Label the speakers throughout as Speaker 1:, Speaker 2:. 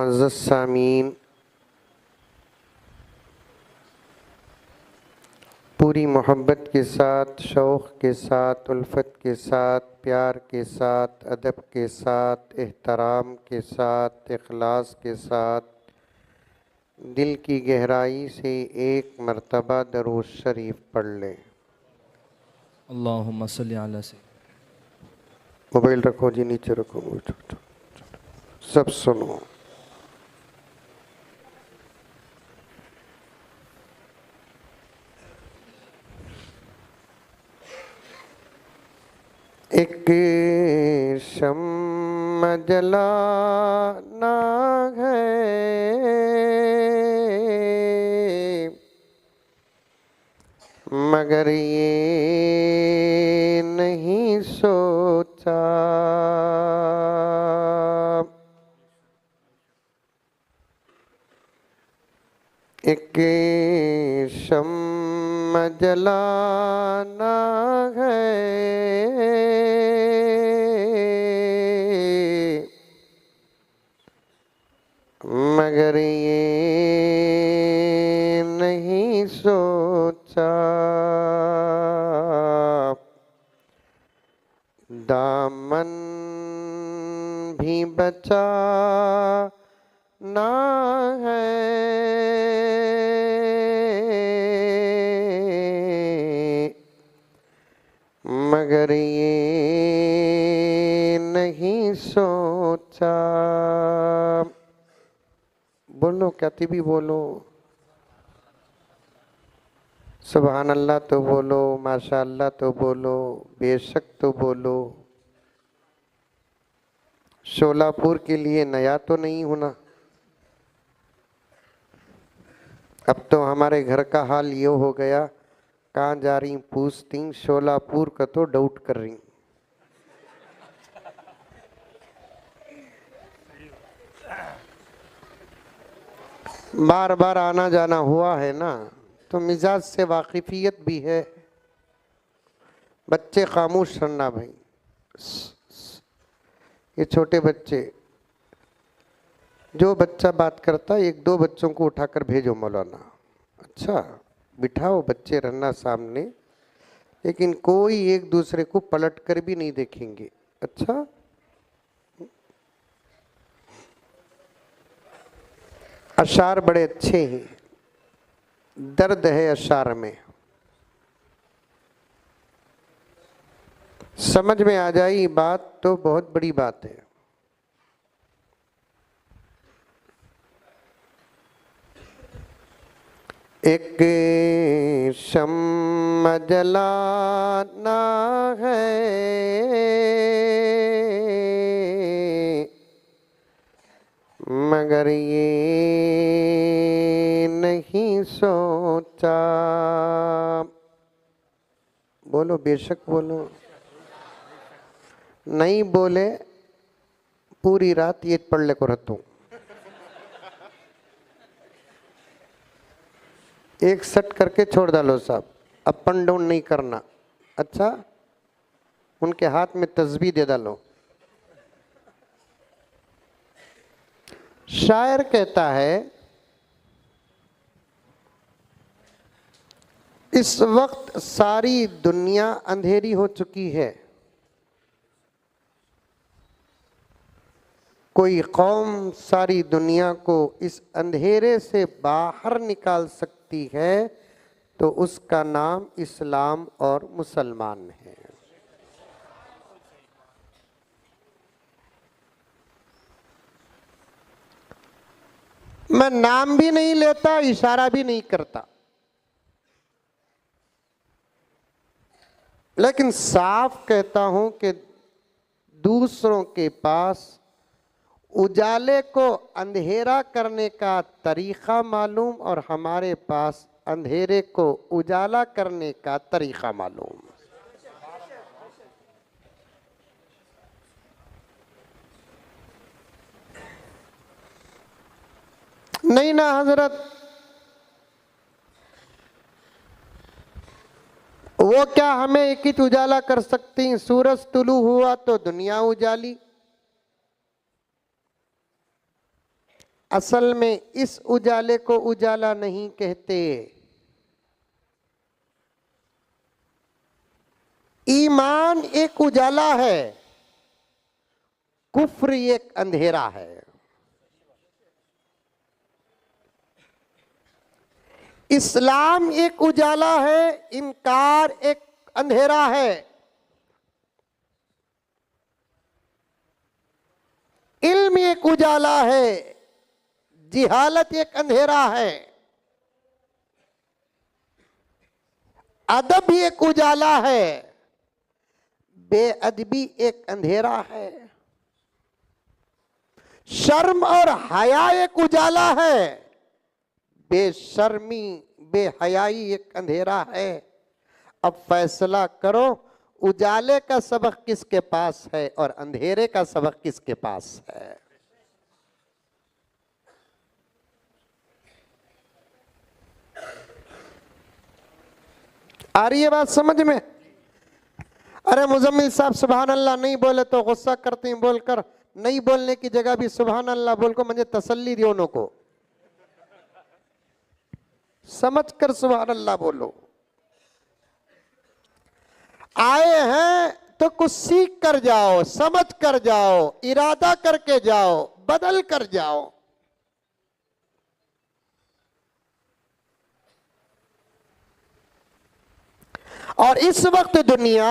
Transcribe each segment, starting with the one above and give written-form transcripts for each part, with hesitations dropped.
Speaker 1: मुअज़्ज़ज़ सामीन, पूरी मोहब्बत के साथ, शौक़ के साथ, उल्फत के साथ, प्यार के साथ, अदब के साथ, एहतराम के साथ, इखलास के साथ, दिल की गहराई से एक मर्तबा दरूद शरीफ पढ़ लें।
Speaker 2: अल्लाहुम्मा सल्ली अला सय्यिदिना।
Speaker 1: मोबाइल रखो जी, नीचे रखो, सब सुनो। एक शम्म जलाना है, मगर ये नहीं सोचा एक शम्म जलाना है, मगर ये नहीं सोचा दामन भी बचा ना है, मगर ये नहीं सोचा। बोलो, कहती भी बोलो, सुभान अल्लाह तो बोलो, माशा अल्लाह तो बोलो, बेशक तो बोलो। शोलापुर के लिए नया तो नहीं होना। अब तो हमारे घर का हाल ये हो गया, कहाँ जा रही पूछती, शोलापुर का तो डाउट कर रही। बार बार आना जाना हुआ है ना, तो मिजाज से वाकिफियत भी है। बच्चे खामोश रहना भाई, ये छोटे बच्चे, जो बच्चा बात करता है एक दो बच्चों को उठाकर भेजो मौलाना। अच्छा, बिठाओ बच्चे रहना सामने, लेकिन कोई एक दूसरे को पलट कर भी नहीं देखेंगे। अच्छा, अशार बड़े अच्छे हैं, दर्द है अशार में, समझ में आ जाए बात तो बहुत बड़ी बात है। एक शम्म जलाना है, मगर ये नहीं सोचा। बोलो, बेशक बोलो। नहीं बोले पूरी रात ये पढ़ ले को रहता। एक सेट करके छोड़ डालो साहब, अप एंड डाउन नहीं करना। अच्छा, उनके हाथ में तस्बीह दे डालो। शायर कहता है, इस वक्त सारी दुनिया अंधेरी हो चुकी है, कोई कौम सारी दुनिया को इस अंधेरे से बाहर निकाल सकती है तो उसका नाम इस्लाम और मुसलमान है। मैं नाम भी नहीं लेता, इशारा भी नहीं करता, लेकिन साफ कहता हूं कि दूसरों के पास उजाले को अंधेरा करने का तरीक़ा मालूम और हमारे पास अंधेरे को उजाला करने का तरीक़ा मालूम। नहीं ना हजरत, वो क्या हमें एक ही उजाला कर सकती? सूरज तुलू हुआ तो दुनिया उजाली, असल में इस उजाले को उजाला नहीं कहते। ईमान एक उजाला है, कुफ्र एक अंधेरा है। इस्लाम एक उजाला है, इनकार एक अंधेरा है। इल्म एक उजाला है, जिहालत एक अंधेरा है। अदब भी एक उजाला है, बेअदबी एक अंधेरा है। शर्म और हया एक उजाला है, बेशर्मी बेहयाई एक अंधेरा है। अब फैसला करो, उजाले का सबक किसके पास है और अंधेरे का सबक किसके पास है? आ रही है बात समझ में? अरे मुजम्मिल साहब सुभान अल्लाह नहीं बोले तो गुस्सा करते हैं, बोलकर नहीं बोलने की जगह भी सुभान अल्लाह बोल को मुझे तसल्ली दियो उन्हों को, समझ कर सुभान अल्लाह बोलो। आए हैं तो कुछ सीख कर जाओ, समझ कर जाओ, इरादा करके जाओ, बदल कर जाओ। और इस वक्त दुनिया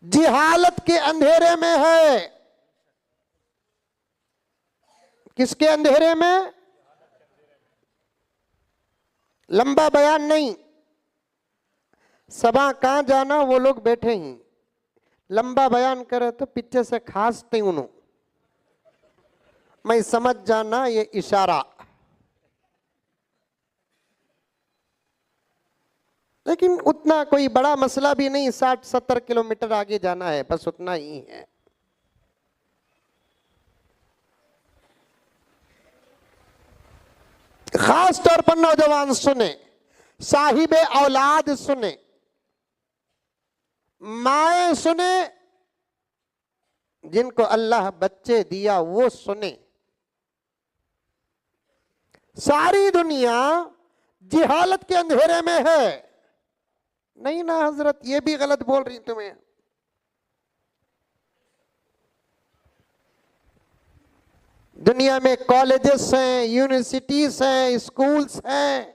Speaker 1: जिहालत के अंधेरे में है। किसके अंधेरे में? लंबा बयान नहीं, सभा कहां जाना वो लोग बैठे ही, लंबा बयान करे तो पीछे से खासते उन्हों, मैं समझ जाना ये इशारा। लेकिन उतना कोई बड़ा मसला भी नहीं, 60-70 किलोमीटर आगे जाना है, बस उतना ही है। खास तौर पर नौजवान सुने, साहिबे औलाद सुने, माए सुने, जिनको अल्लाह बच्चे दिया वो सुने। सारी दुनिया जिहालत के अंधेरे में है। नहीं ना हजरत, ये भी गलत बोल रही तुम्हें। दुनिया में कॉलेजेस हैं, यूनिवर्सिटीज हैं, स्कूल्स हैं।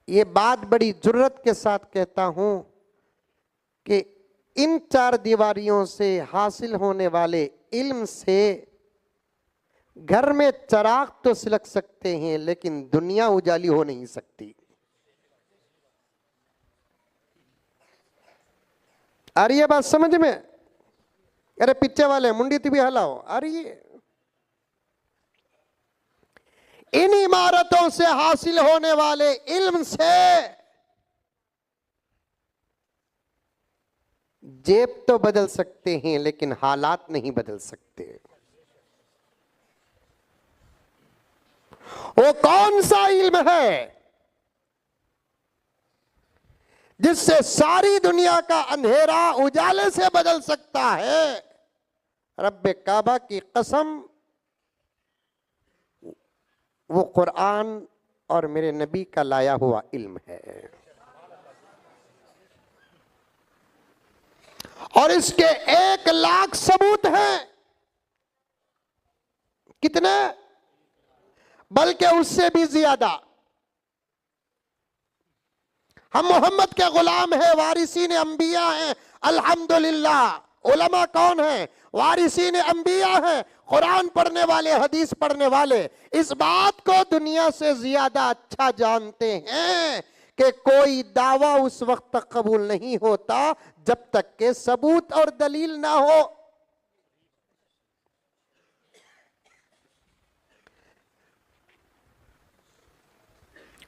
Speaker 1: ये बात बड़ी जुर्रत के साथ कहता हूं कि इन 4 दीवारियों से हासिल होने वाले इल्म से घर में चराग तो सिलक सकते हैं, लेकिन दुनिया उजाली हो नहीं सकती। आ रही है बात समझ में? अरे पीछे वाले मुंडी भी हलाओ। आ रही है? इन इमारतों से हासिल होने वाले इल्म से जेब तो बदल सकते हैं, लेकिन हालात नहीं बदल सकते। वो कौन सा इल्म है जिससे सारी दुनिया का अंधेरा उजाले से बदल सकता है? रब्बे काबा की कसम, वो कुरान और मेरे नबी का लाया हुआ इल्म है। और इसके 1 लाख सबूत हैं। कितने? बल्कि उससे भी ज्यादा। हम मोहम्मद के गुलाम हैं, वारिसीन अंबिया हैं। अल्हम्दुलिल्लाह। उलमा कौन है? वारिसीन अंबिया हैं, कुरान पढ़ने वाले, हदीस पढ़ने वाले। इस बात को दुनिया से ज्यादा अच्छा जानते हैं कि कोई दावा उस वक्त तक कबूल नहीं होता जब तक के सबूत और दलील ना हो।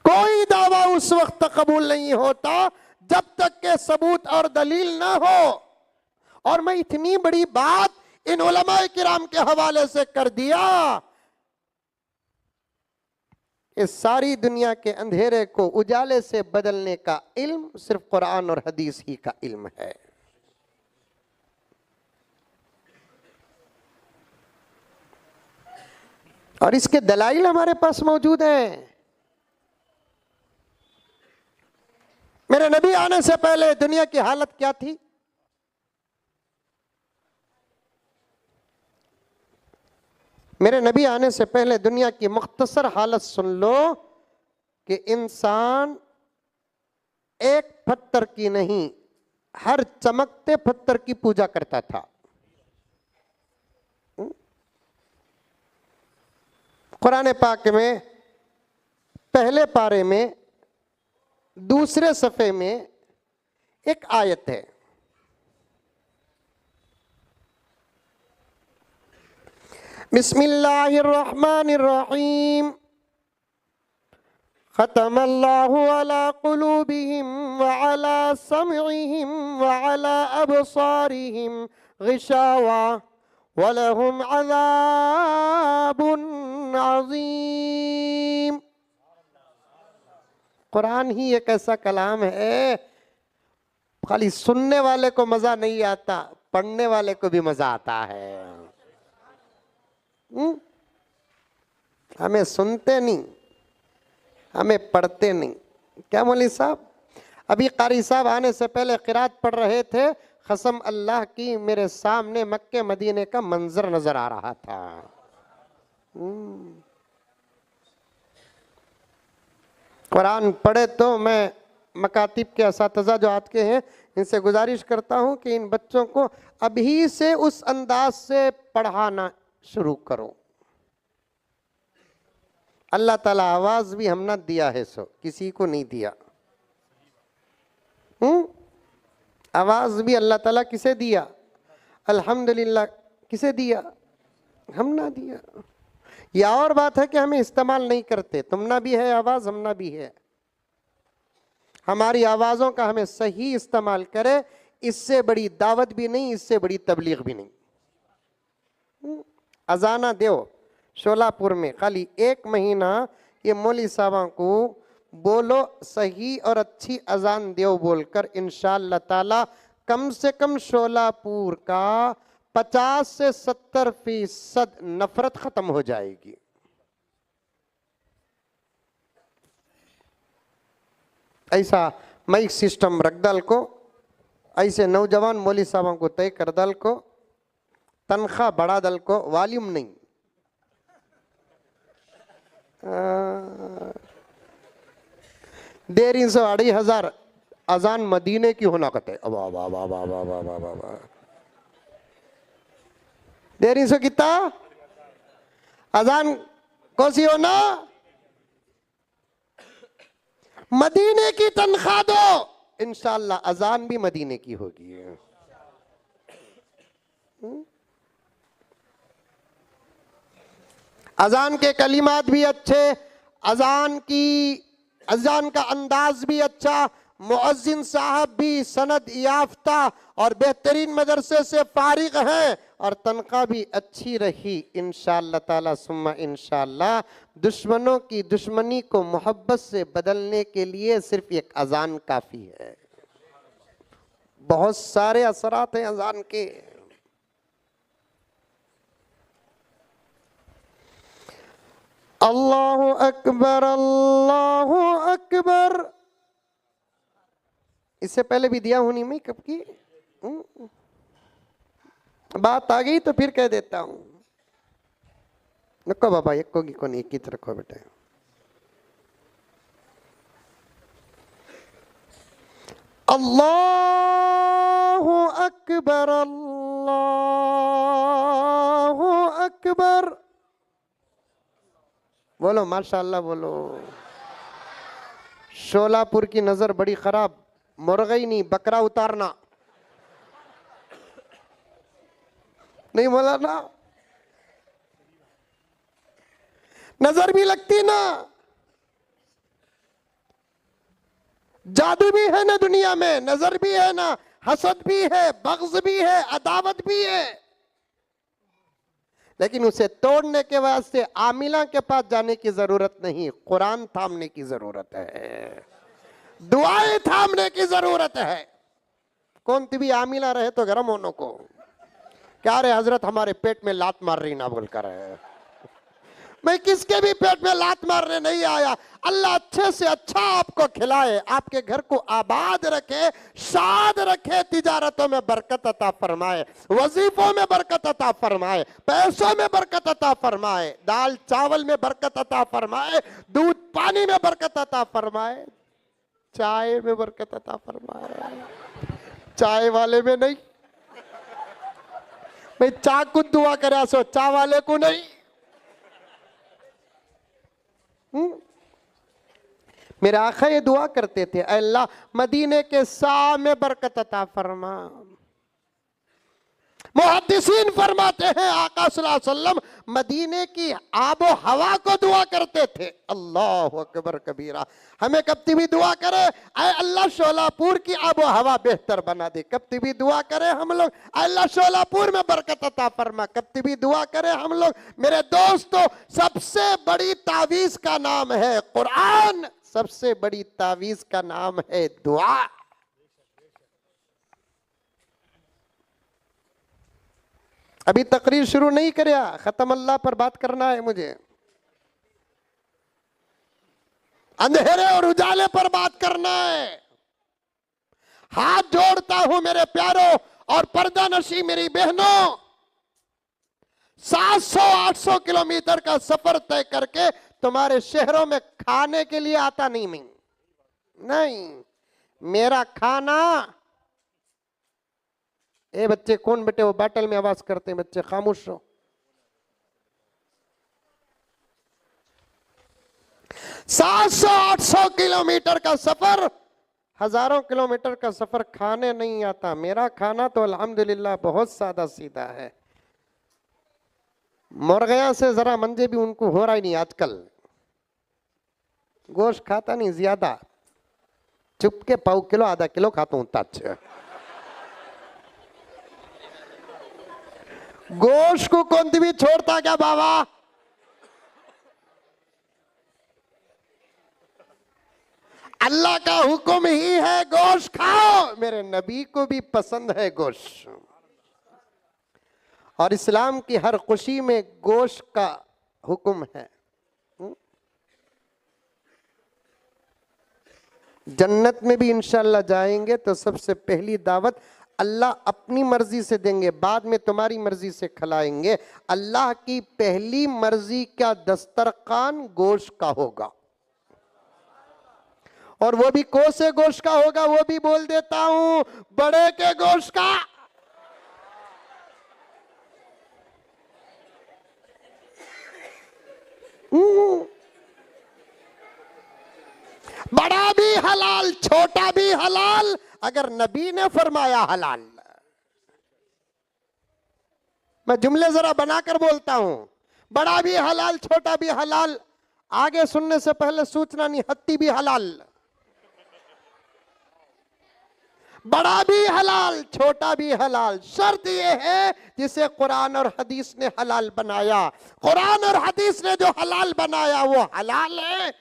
Speaker 1: कोई दावा उस वक्त कबूल नहीं होता जब तक के सबूत और दलील ना हो। और मैं इतनी बड़ी बात इन उलमाए किराम के हवाले से कर दिया, इस सारी दुनिया के अंधेरे को उजाले से बदलने का इल्म सिर्फ कुरान और हदीस ही का इल्म है। और इसके दलाइल हमारे पास मौजूद हैं। मेरे नबी आने से पहले दुनिया की हालत क्या थी? मेरे नबी आने से पहले दुनिया की मुख्तसर हालत सुन लो कि इंसान एक पत्थर की नहीं, हर चमकते पत्थर की पूजा करता था। कुरान पाक में पहले पारे में दूसरे सफ़े में एक आयत है, बिस्मिल्लाहिर्रहमानिर्रहीम, ख़तमल्लाहु अला क़ुलूबिहिम व अला समइहिम व अला अबसारिहिम ग़िशावा व लहुम अज़ाबुन अज़ीम। कुरान ही एक ऐसा कलाम है, खाली सुनने वाले को मजा नहीं आता, पढ़ने वाले को भी मजा आता है। हमें सुनते नहीं, हमें पढ़ते नहीं। क्या मौलवी साहब, अभी कारी साहब आने से पहले क़िरात पढ़ रहे थे, कसम अल्लाह की मेरे सामने मक्के मदीने का मंजर नजर आ रहा था। कुरान पढ़े तो मैं मकातिब के असातिज़ा जो आज के हैं, इनसे गुजारिश करता हूँ कि इन बच्चों को अभी से उस अंदाज से पढ़ाना शुरू करो। अल्लाह ताला आवाज भी हमने दिया है, सो किसी को नहीं दिया। आवाज भी अल्लाह ताला किसे दिया? अल्हम्दुलिल्लाह। किसे दिया? हम ना दिया। या और बात है कि हमें इस्तेमाल नहीं करते। तुमना भी है आवाज, हमना भी है। हमारी आवाजों का हमें सही इस्तेमाल करे, इससे बड़ी दावत भी नहीं, इससे बड़ी तबलीग भी नहीं। अजाना दो शोलापुर में खाली 1 महीना, ये मौलवी साहबों को बोलो सही और अच्छी अजान दो बोलकर, इंशाअल्लाह ताला कम से कम शोलापुर का 50 से 70% नफरत खत्म हो जाएगी। ऐसा माइक सिस्टम रख दल को, ऐसे नौजवान मौलवी साहबों को तय कर दल को, तनख्वाह बढ़ा दल को, वॉल्यूम नहीं। 2,500 अजान मदीने की होना कहते। अब 1,500 कितना अजान कौसी होना? मदीने की तनख्वाह दो, इंशाअल्लाह अजान भी मदीने की होगी। अजान के कलिमात भी अच्छे, अजान का अंदाज भी अच्छा, मुअज्जिन साहब भी सनद याफ्ता और बेहतरीन मदरसे से फारिग हैं, और तनख्वाह भी अच्छी रही इंशाअल्लाह ताला सुम्मा इंशाअल्लाह। दुश्मनों की दुश्मनी को मोहब्बत से बदलने के लिए सिर्फ एक अजान काफ़ी है। बहुत सारे असरात हैं अजान के। अल्लाहु अकबर, अल्लाहु अकबर। इससे पहले भी दिया होनी मैं कब की, बात आ गई तो फिर कह देता हूं। नको बाबा, एक को नहीं, एक की रखो बेटे। अल्लाहु अकबर, अल्लाहु अकबर। बोलो माशाअल्लाह बोलो। शोलापुर की नजर बड़ी खराब, मुर्गी नहीं बकरा उतारना नहीं बोला ना, नजर भी लगती ना। जादू भी है ना दुनिया में, नजर भी है ना, हसद भी है, बग़्ज़ भी है, अदावत भी है। लेकिन उसे तोड़ने के वास्ते आमिला के पास जाने की जरूरत नहीं, कुरान थामने की जरूरत है, दुआएं थामने की जरूरत है। कौन भी आमिला रहे तो गरम होने को क्या रे हजरत, हमारे पेट में लात मार रही ना बोलकर है। मैं किसके भी पेट में लात मारने नहीं आया। अल्लाह अच्छे से अच्छा आपको खिलाए, आपके घर को आबाद रखे, शाद रखे, तिजारतों में बरकत अता फरमाए, वजीफों में बरकत अता फरमाए, पैसों में बरकत अता फरमाए, दाल चावल में बरकत अता फरमाए, दूध पानी में बरकत अता फरमाए, चाय में बरकत अता फरमाए। चाय वाले में नहीं, मैं चा को दुआ करे सो, चा वाले को नहीं। मेरे आका ये दुआ करते थे, अल्लाह मदीने के सा में बरकत अता फरमा। मुहद्दिसीन फरमाते हैं आका सल्लल्लाहु अलैहि वसल्लम मदीने की आबो हवा को दुआ करते थे। अल्लाह अकबर कबीरा। हमें कभी भी दुआ करे, ऐ अल्लाह शोलापुर की आबो हवा बेहतर बना दे। कभी भी दुआ करे हम लोग, अल्लाह शोलापुर में बरकत अता फरमा। कभी भी दुआ करे हम लोग। मेरे दोस्तों, सबसे बड़ी तावीज का नाम है कुरान, सबसे बड़ी तावीज का नाम है दुआ। अभी तकरीर शुरू नहीं करया, खत्म अल्लाह पर बात करना है मुझे। अंधेरे और उजाले पर बात करना है। हाथ जोड़ता हूं मेरे प्यारों और पर्दा नशी मेरी बहनों, 700-800 किलोमीटर का सफर तय करके तुम्हारे शहरों में खाने के लिए आता नहीं मैं। नहीं, मेरा खाना। ए बच्चे कौन बेटे वो बैटल में आवाज करते हैं, बच्चे खामोश हो। 700-800 किलोमीटर का सफर, हजारों किलोमीटर का सफर खाने नहीं आता। मेरा खाना तो अल्हम्दुलिल्लाह बहुत सादा सीधा है। मुर्गियां से जरा मंजे भी उनको हो रहा ही नहीं आजकल। गोश्त खाता नहीं ज्यादा, चुप के पाव किलो आधा किलो खाता हूं। तच गोश्त को कौन भी छोड़ता क्या बाबा? अल्लाह का हुक्म ही है गोश्त खाओ। मेरे नबी को भी पसंद है गोश्त, और इस्लाम की हर खुशी में गोश्त का हुक्म है। जन्नत में भी इंशाअल्लाह जाएंगे तो सबसे पहली दावत अल्लाह अपनी मर्जी से देंगे, बाद में तुम्हारी मर्जी से खिलाएंगे। अल्लाह की पहली मर्जी का दस्तरखान गोश्त का होगा, और वो भी कोसे गोश्त का होगा। वो भी बोल देता हूं, बड़े के गोश्त का। बड़ा भी हलाल, छोटा भी हलाल, अगर नबी ने फरमाया हलाल। मैं जुमले जरा बनाकर बोलता हूं, बड़ा भी हलाल, छोटा भी हलाल। आगे सुनने से पहले सूचना नहीं, हत्ती भी हलाल। बड़ा भी हलाल, छोटा भी हलाल। शर्त यह है जिसे कुरान और हदीस ने हलाल बनाया। कुरान और हदीस ने जो हलाल बनाया वो हलाल है,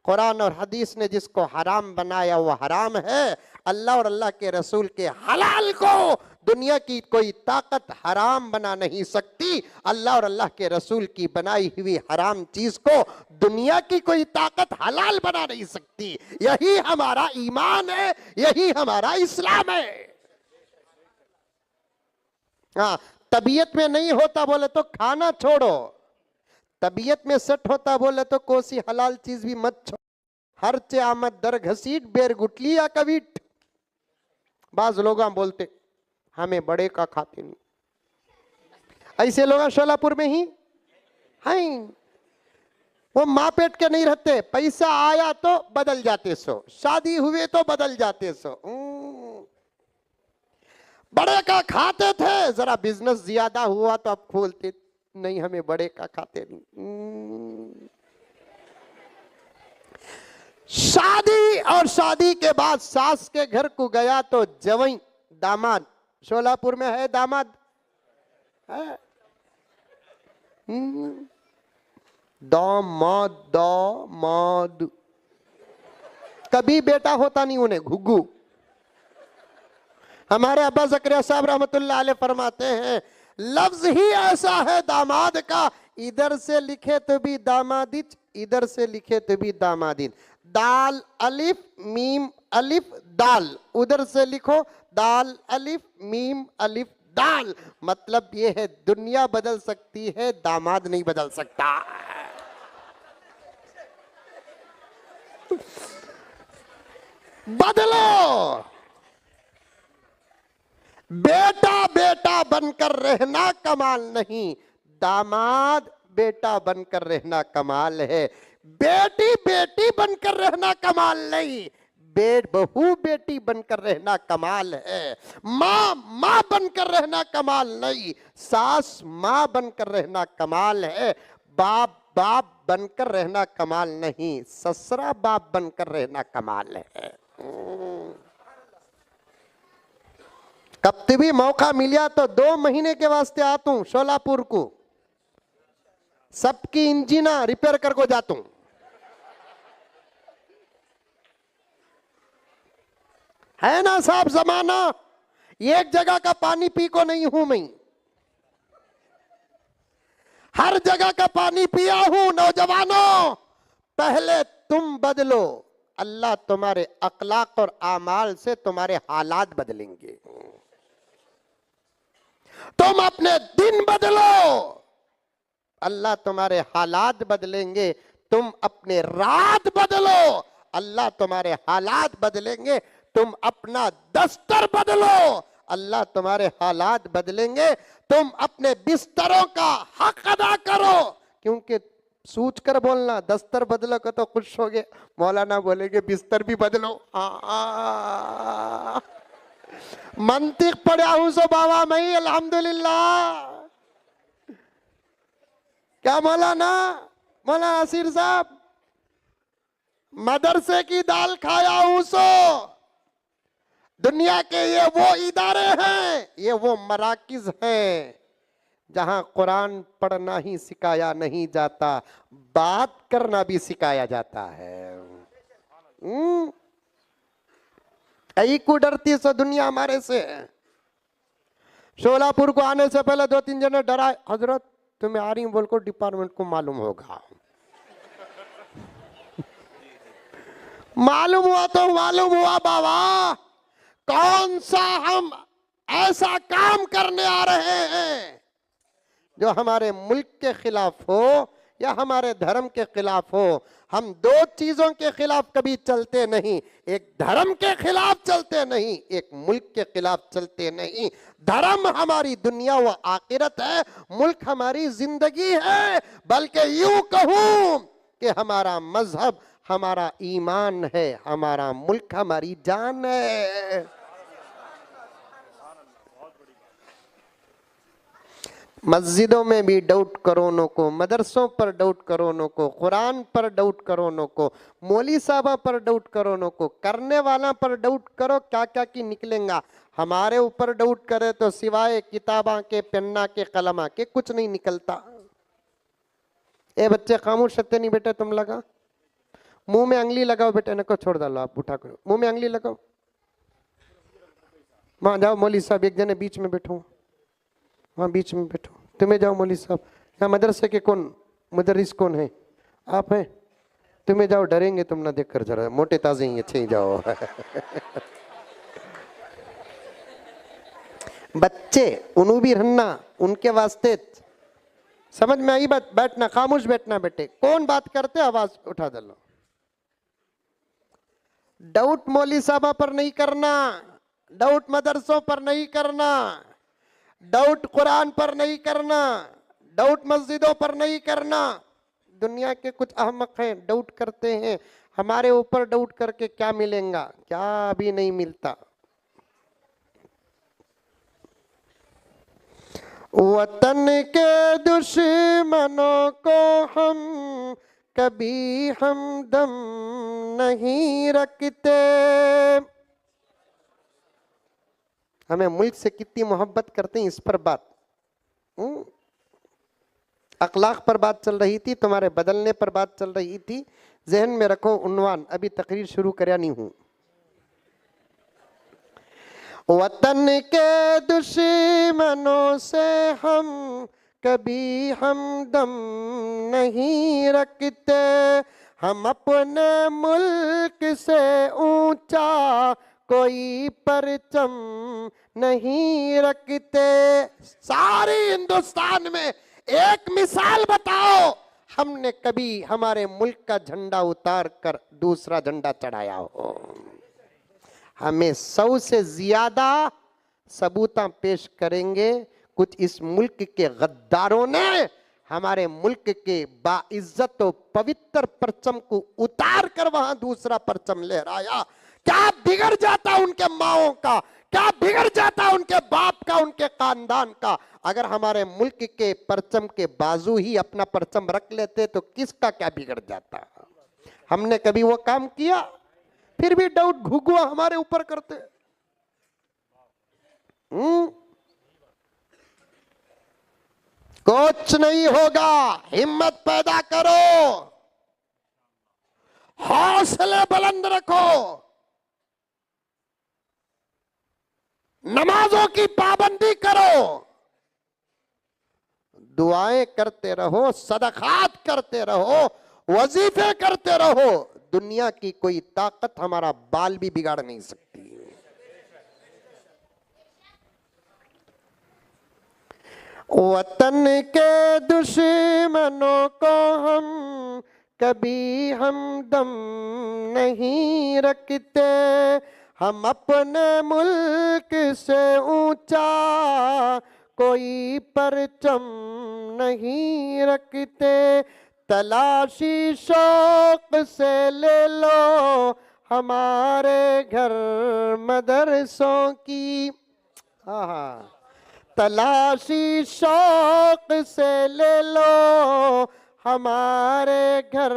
Speaker 1: कुरान और हदीस ने जिसको हराम बनाया वो हराम है। अल्लाह और अल्लाह के रसूल के हलाल को दुनिया की कोई ताकत हराम बना नहीं सकती। अल्लाह और अल्लाह के रसूल की बनाई हुई हराम चीज को दुनिया की कोई ताकत हलाल बना नहीं सकती। यही हमारा ईमान है, यही हमारा इस्लाम है। हाँ, तबीयत में नहीं होता बोले तो खाना छोड़ो, तबीयत में सेट होता बोले तो कोसी हलाल चीज भी मत छोड़ो। हर चे आमद दर घसीट बेर गुटली या कवीट। बाज लोग बोलते हमें बड़े का खाते नहीं, ऐसे लोग शोलापुर में ही हैं। वो माँ पेट के नहीं रहते, पैसा आया तो बदल जाते सो, शादी हुए तो बदल जाते सो। बड़े का खाते थे, जरा बिजनेस ज्यादा हुआ तो अब खोलते नहीं, हमें बड़े का खाते नहीं। शादी और शादी के बाद सास के घर को गया तो जवई दामाद, शोलापुर में है दामाद है? दामाद दामाद, कभी बेटा होता नहीं उन्हें, घुग्गू। हमारे अब्बा ज़करिया साहब रहमतुल्लाह अलैह फरमाते हैं, लफ्ज ही ऐसा है दामाद का, इधर से लिखे तो भी दामादिच, इधर से लिखे तो भी दामादिन। दाल अलिफ मीम अलिफ दाल, उधर से लिखो दाल अलिफ मीम अलिफ दाल। मतलब ये है दुनिया बदल सकती है, दामाद नहीं बदल सकता। बदलो। बेटा बेटा बनकर रहना कमाल नहीं, दामाद बेटा बनकर रहना कमाल है। बेटी बेटी बनकर रहना कमाल नहीं, बहू बेटी बनकर रहना कमाल है। माँ माँ बनकर रहना कमाल नहीं, सास माँ बनकर रहना कमाल है। बाप बाप बनकर रहना कमाल नहीं, ससुरा बाप बनकर रहना कमाल है। कब भी मौका मिला तो 2 महीने के वास्ते आता हूं शोलापुर को, सबकी इंजिना रिपेयर कर को जाता हूं। है ना साहब जमाना, एक जगह का पानी पी को नहीं हूं मैं, हर जगह का पानी पिया हूं। नौजवानों, पहले तुम बदलो, अल्लाह तुम्हारे अखलाक और आमाल से तुम्हारे हालात बदलेंगे। तुम अपने दिन बदलो, अल्लाह तुम्हारे हालात बदलेंगे। तुम अपने रात बदलो, अल्लाह तुम्हारे हालात बदलेंगे। तुम अपना दस्तर बदलो, अल्लाह तुम्हारे हालात बदलेंगे। तुम अपने बिस्तरों का हक अदा करो, क्योंकि सूझ कर बोलना, दस्तर बदलो को तो खुश हो गए, मौलाना बोलेंगे बिस्तर भी बदलो। मंतिक पढ़ा हूं सो बाबा मैं, अल्हम्दुलिल्लाह। क्या मौलाना असीर साहब, मदरसे की दाल खाया हूं सो। दुनिया के ये वो इदारे हैं, ये वो मराकिज हैं जहां कुरान पढ़ना ही सिखाया नहीं जाता, बात करना भी सिखाया जाता है। कई को डरती सो दुनिया हमारे से। शोलापुर को आने से पहले 2-3 जने डराए, हजरत तुम्हें आ रही बोल को डिपार्टमेंट को मालूम होगा। मालूम हुआ तो मालूम हुआ बाबा, कौन सा हम ऐसा काम करने आ रहे हैं जो हमारे मुल्क के खिलाफ हो या हमारे धर्म के खिलाफ हो। हम 2 चीजों के खिलाफ कभी चलते नहीं, एक धर्म के खिलाफ चलते नहीं, एक मुल्क के खिलाफ चलते नहीं। धर्म हमारी दुनिया व आखिरत है, मुल्क हमारी जिंदगी है। बल्कि यूं कहूं कि हमारा मजहब हमारा ईमान है, हमारा मुल्क हमारी जान है। मस्जिदों में भी डाउट करोनों को, मदरसों पर डाउट करोनों को, कुरान पर डाउट करोनों को, मौली साहबा पर डाउट करोनों को, करने वाला पर डाउट करो, क्या क्या की निकलेगा। हमारे ऊपर डाउट करे तो सिवाय किताबा के, पेन्ना के, कलमा के कुछ नहीं निकलता। ए बच्चे खामोश रहते नहीं बेटे, तुम लगा मुंह में अंगली लगाओ बेटे, न को छोड़ डालो, आप उठा करो, मुंह में अंगली लगाओ। वहां जाओ मौली साहब, एक जने बीच में बैठो, वहाँ बीच में बैठो। तुम्हें जाओ मौली साहब, यहाँ मदरसे के कौन मुदर्रिस कौन है? आप हैं। तुम्हें जाओ, डरेंगे तुम ना देखकर, जरा मोटे ताजे ही अच्छे ही जाओ। बच्चे उन्हों भी रहना, उनके वास्ते समझ में आई बात। बैठना, खामोश बैठना बेटे। कौन बात करते आवाज उठा दलो। डाउट मौली साहबा पर नहीं करना, डाउट मदरसों पर नहीं करना, डाउट कुरान पर नहीं करना, डाउट मस्जिदों पर नहीं करना। दुनिया के कुछ अहमक हैं, डाउट करते हैं। हमारे ऊपर डाउट करके क्या मिलेगा? क्या भी नहीं मिलता। वतन के दुश्मनों को हम कभी हमदम नहीं रखते। हमें मुल्क से कितनी मोहब्बत करते हैं, इस पर बात। अखलाक पर बात चल रही थी, तुम्हारे बदलने पर बात चल रही थी। जहन में रखो उन्वान, अभी तकरीर शुरू करया नहीं हूं। वतन के दुश्मनों से हम कभी हमदम नहीं रखते, हम अपने मुल्क से ऊंचा कोई परचम नहीं रखते। सारे हिंदुस्तान में एक मिसाल बताओ हमने कभी हमारे मुल्क का झंडा उतार कर दूसरा झंडा चढ़ाया हो। हमें 100 से ज्यादा सबूत पेश करेंगे। कुछ इस मुल्क के गद्दारों ने हमारे मुल्क के बाइज्जत और पवित्र परचम को उतार कर वहां दूसरा परचम लहराया। क्या बिगड़ जाता उनके माओं का, क्या बिगड़ जाता उनके बाप का, उनके खानदान का, अगर हमारे मुल्क के परचम के बाजू ही अपना परचम रख लेते तो किसका क्या बिगड़ जाता। हमने कभी वो काम किया? फिर भी डाउट घुघुआ हमारे ऊपर करते। कुछ नहीं होगा, हिम्मत पैदा करो, हौसले बुलंद रखो, नमाजों की पाबंदी करो, दुआएं करते रहो, सदकात करते रहो, वजीफे करते रहो। दुनिया की कोई ताकत हमारा बाल भी बिगाड़ नहीं सकती। वतन के दुश्मनों को हम कभी हमदम नहीं रखते, हम अपने मुल्क से ऊंचा कोई परचम नहीं रखते। तलाशी शौक से ले लो हमारे घर मदरसों की। तलाशी शौक से ले लो हमारे घर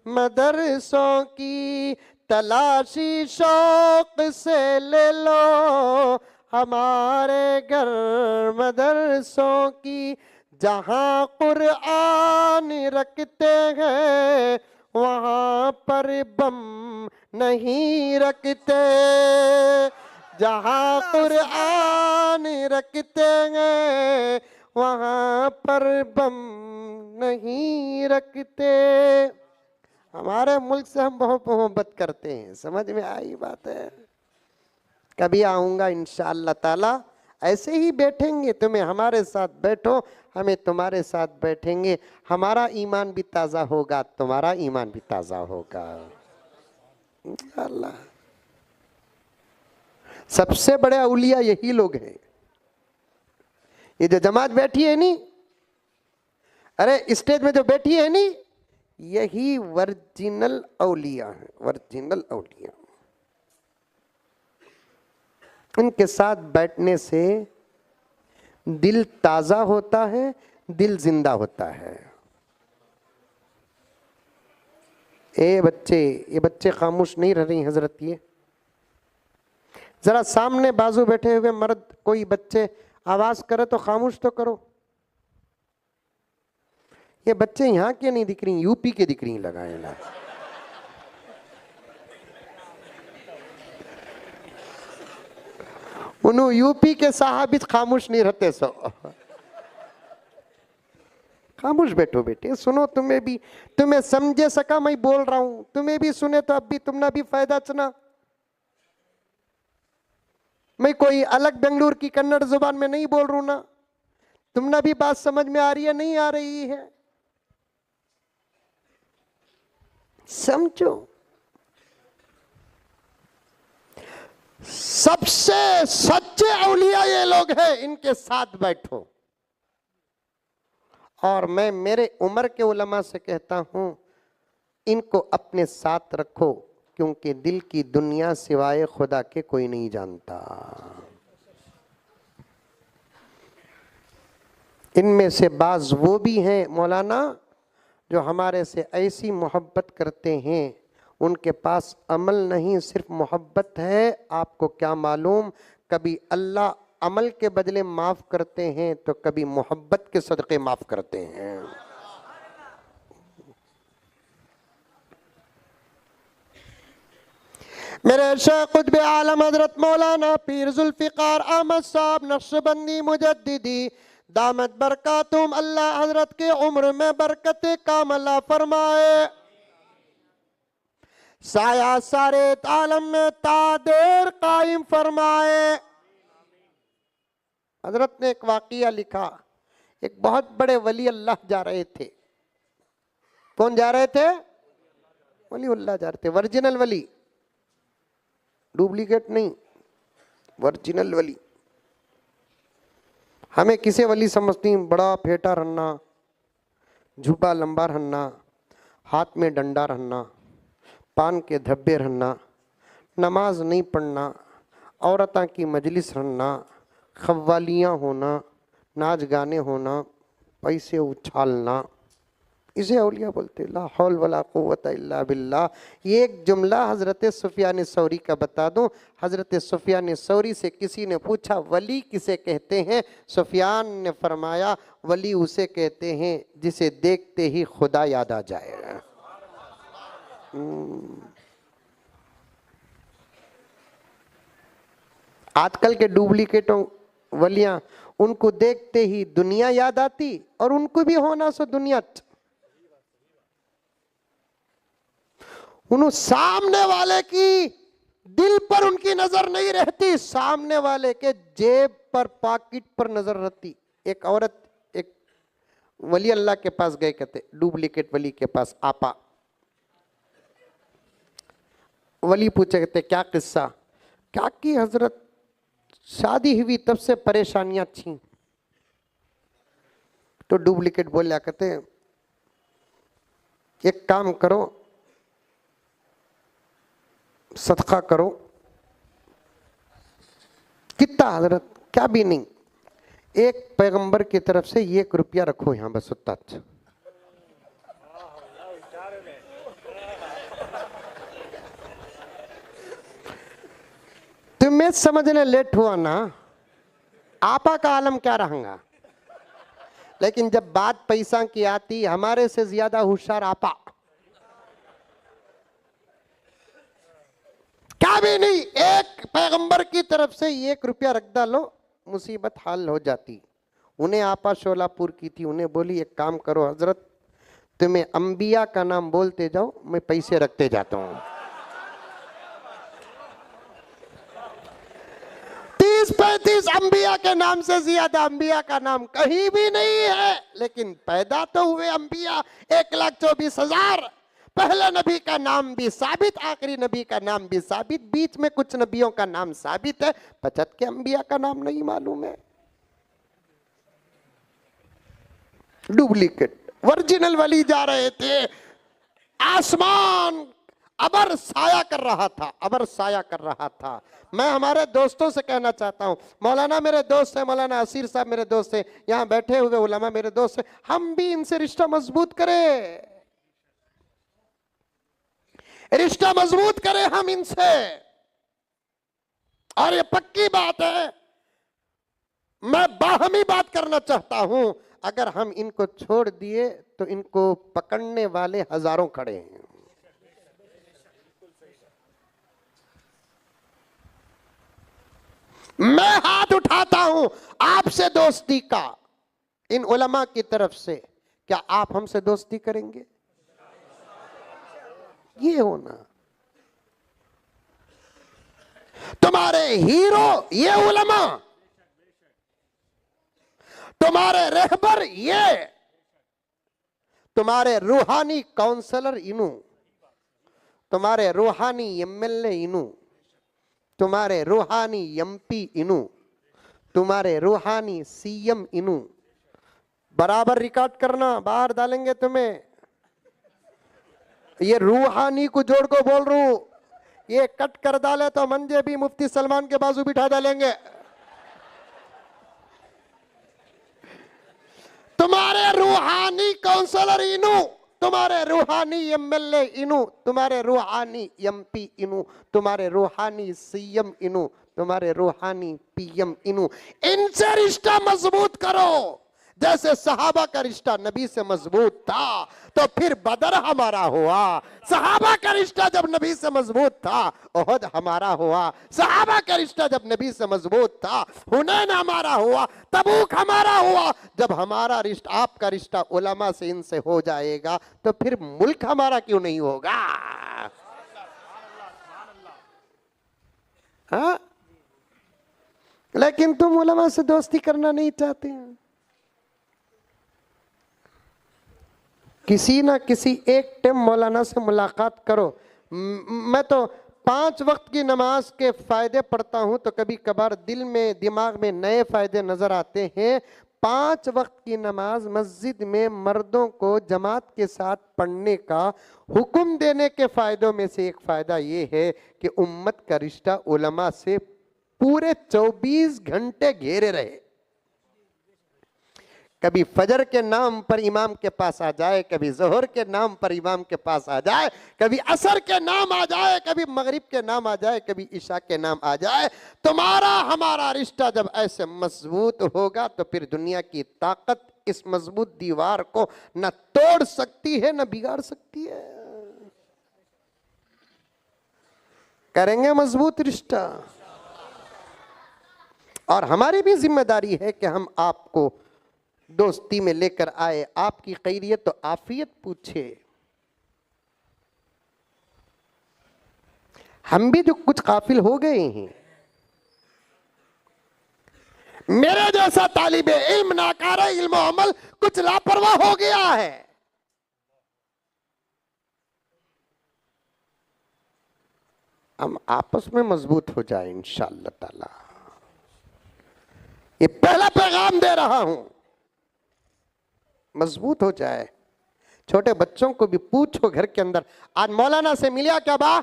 Speaker 1: मदरसों की। तलाशी शौक से ले लो हमारे घर मदरसों की। जहाँ कुरान रखते हैं वहाँ पर बम नहीं रखते, जहाँ कुरान रखते हैं वहाँ पर बम नहीं रखते। हमारे मुल्क से हम बहुत मोहब्बत करते हैं, समझ में आई बात है। कभी आऊँगा इंशाअल्लाह ताला, ऐसे ही बैठेंगे, तुम्हें हमारे साथ बैठो, हमें तुम्हारे साथ बैठेंगे, हमारा ईमान भी ताज़ा होगा, तुम्हारा ईमान भी ताज़ा होगा इंशाअल्लाह। सबसे बड़े औलिया यही लोग हैं। ये जो जमात बैठी है नी, अरे स्टेज में जो बैठी है नी, यही वर्जिनल औलिया है, वर्जिनल औलिया। उनके साथ बैठने से दिल ताजा होता है, दिल जिंदा होता है। ये बच्चे खामोश नहीं रह रही हजरत। ये जरा सामने बाजू बैठे हुए मर्द कोई बच्चे आवाज करे तो खामोश तो करो। ये बच्चे यहाँ के नहीं दिख रही, यूपी के दिख रही लगाए ना। उन्हों यूपी के साहब खामोश नहीं रहते। सो खामोश बैठो बेटे, सुनो, तुम्हें समझे सका मैं बोल रहा हूं, तुम्हें भी सुने तो अब भी तुमने भी फायदा चना। मैं कोई अलग बेंगलुरु की कन्नड़ जुबान में नहीं बोल रहा हूं ना, तुमने भी बात समझ में आ रही है नहीं आ रही है, समझो। सबसे सच्चे औलिया ये लोग हैं, इनके साथ बैठो। और मैं मेरे उम्र के उलमा से कहता हूं, इनको अपने साथ रखो, क्योंकि दिल की दुनिया सिवाय खुदा के कोई नहीं जानता। इनमें से बाज वो भी हैं मौलाना जो हमारे से ऐसी मोहब्बत करते हैं, उनके पास अमल नहीं सिर्फ मोहब्बत है। आपको क्या मालूम, कभी अल्लाह अमल के बदले माफ करते हैं तो कभी मोहब्बत के सदक़े माफ करते हैं। मेरे शेख कुतुब आलम हजरत मौलाना पीर जुल्फिकार अहमद साहब नक्शबंदी मुजद्दिदी दामत बरकातुम, अल्लाह हजरत के उम्र में बरकत कामला फरमाए, साया सारे आलम में तादेर कायम फरमाए। हजरत ने एक वाकिया लिखा, एक बहुत बड़े वली अल्लाह जा रहे थे। कौन जा रहे थे? वली अल्लाह जा रहे थे, वर्जिनल वली, डुप्लीकेट नहीं, वर्जिनल वली। हमें किसे वली समझती, बड़ा फेटा रहना, झुबा लंबा रहना, हाथ में डंडा रहना, पान के धब्बे रहना, नमाज नहीं पढ़ना, औरतां की मजलिस रहना, खव्वालियाँ होना, नाच गाने होना, पैसे उछालना, इसे औलिया बोलते। ला हौल वला कुव्वता इल्ला बिल्लाह। ये एक जुमला हज़रत सुफियान सौरी का बता दूं। हज़रत सुफियान सौरी से किसी ने पूछा वली किसे कहते हैं? सुफियान ने फरमाया वली उसे कहते हैं जिसे देखते ही खुदा याद आ जाएगा। आजकल के डुप्लीकेटों वलियां, उनको देखते ही दुनिया याद आती और उनको भी होना सो दुनिया। उन्होंने सामने वाले की दिल पर उनकी नजर नहीं रहती, सामने वाले के जेब पर, पॉकेट पर नजर रहती। एक औरत एक वली अल्लाह के पास गए, कहते डुप्लीकेट वली के पास आपा। वली पूछे, कहते क्या किस्सा? क्या की हजरत शादी हुई तब से परेशानियां थी। तो डुप्लीकेट बोलिया, कहते एक काम करो, सदका करो। कितना हजरत? क्या भी नहीं, एक पैगंबर की तरफ से 1 रुपया रखो यहां बस, उतना। तुम्हें समझने लेट हुआ ना, आपा का आलम क्या रहेगा। लेकिन जब बात पैसा की आती, हमारे से ज्यादा होशियार आपा। क्या भी नहीं, एक पैगंबर की तरफ से 1 रुपया रख डालो, मुसीबत हाल हो जाती। उन्हें आपा शोलापुर की थी, उन्हें बोली एक काम करो हजरत, तुम्हें अंबिया का नाम बोलते जाओ, मैं पैसे रखते जाता हूं। 30-35 अंबिया के नाम से ज्यादा अंबिया का नाम कहीं भी नहीं है। लेकिन पैदा तो हुए अंबिया 1,24,000। पहले नबी का नाम भी साबित, आखिरी नबी का नाम भी साबित, बीच में कुछ नबियों का नाम साबित है, 50 के अंबिया का नाम नहीं मालूम है। डुप्लीकेट ओरिजिनल वली जा रहे थे, आसमान अबर साया कर रहा था, अबर साया कर रहा था। मैं हमारे दोस्तों से कहना चाहता हूं, मौलाना मेरे दोस्त हैं, मौलाना असीर साहब मेरे दोस्त हैं, यहां बैठे हुए उलमा मेरे दोस्त हैं, हम भी इनसे रिश्ता मजबूत करें, रिश्ता मजबूत करें हम इनसे। और ये पक्की बात है, मैं बाहमी बात करना चाहता हूं, अगर हम इनको छोड़ दिए तो इनको पकड़ने वाले हजारों खड़े हैं। मैं हाथ उठाता हूं आपसे दोस्ती का, इन उलमा की तरफ से। क्या आप हमसे दोस्ती करेंगे? ये होना, तुम्हारे हीरो ये उलमा, तुम्हारे रहबर ये, तुम्हारे रूहानी काउंसलर इनू, तुम्हारे रूहानी एमएलए इनू, तुम्हारे रूहानी एमपी इनू, तुम्हारे रूहानी सीएम इनू। बराबर रिकॉर्ड करना, बाहर डालेंगे तुम्हें। ये रूहानी को जोड़ को बोल रू, ये कट कर डाले तो मंजे भी मुफ्ती सलमान के बाजू बिठा डालेंगे। तुम्हारे रूहानी काउंसलर इनू, तुम्हारे रूहानी एमएलए इनू, तुम्हारे रूहानी एमपी इनू, तुम्हारे रूहानी सीएम इनू, तुम्हारे रूहानी पीएम इनू। इनसे रिश्ता मजबूत करो, जैसे सहाबा का रिश्ता नबी से मजबूत था तो फिर बदर हमारा हुआ। सहाबा का रिश्ता जब नबी से मजबूत था ओहद हमारा हुआ। सहाबा का रिश्ता जब नबी से मजबूत था हुनैन हमारा हुआ, तबूक हमारा हुआ। जब हमारा रिश्ता, आपका रिश्ता उलमा से इनसे हो जाएगा तो फिर मुल्क हमारा क्यों नहीं होगा? हाँ, लेकिन तुम उलमा से दोस्ती करना नहीं चाहते हैं। किसी ना किसी एक टाइम मौलाना से मुलाकात करो। मैं तो 5 वक्त की नमाज के फायदे पढ़ता हूं तो कभी कभार दिल में दिमाग में नए फायदे नजर आते हैं। 5 वक्त की नमाज मस्जिद में मर्दों को जमात के साथ पढ़ने का हुक्म देने के फायदों में से एक फायदा ये है कि उम्मत का रिश्ता उलमा से पूरे 24 घंटे घेरे रहे। कभी फजर के नाम पर इमाम के पास आ जाए, कभी जोहर के नाम पर इमाम के पास आ जाए, कभी असर के नाम आ जाए, कभी मगरिब के नाम आ जाए, कभी इशा के नाम आ जाए। तुम्हारा हमारा रिश्ता जब ऐसे मजबूत होगा तो फिर दुनिया की ताकत इस मजबूत दीवार को न तोड़ सकती है न बिगाड़ सकती है। करेंगे मजबूत रिश्ता। और हमारी भी जिम्मेदारी है कि हम आपको दोस्ती में लेकर आए, आपकी खैरियत तो आफियत पूछे। हम भी जो कुछ काफिल हो गए हैं, मेरे जैसा तालिबे इल्म नाकारा इल्म अमल कुछ लापरवाह हो गया है। हम आपस में मजबूत हो जाए इंशाअल्लाह ताला। ये पहला पैगाम दे रहा हूं, मजबूत हो जाए। छोटे बच्चों को भी पूछो घर के अंदर, आज मौलाना से मिलिया क्या बा?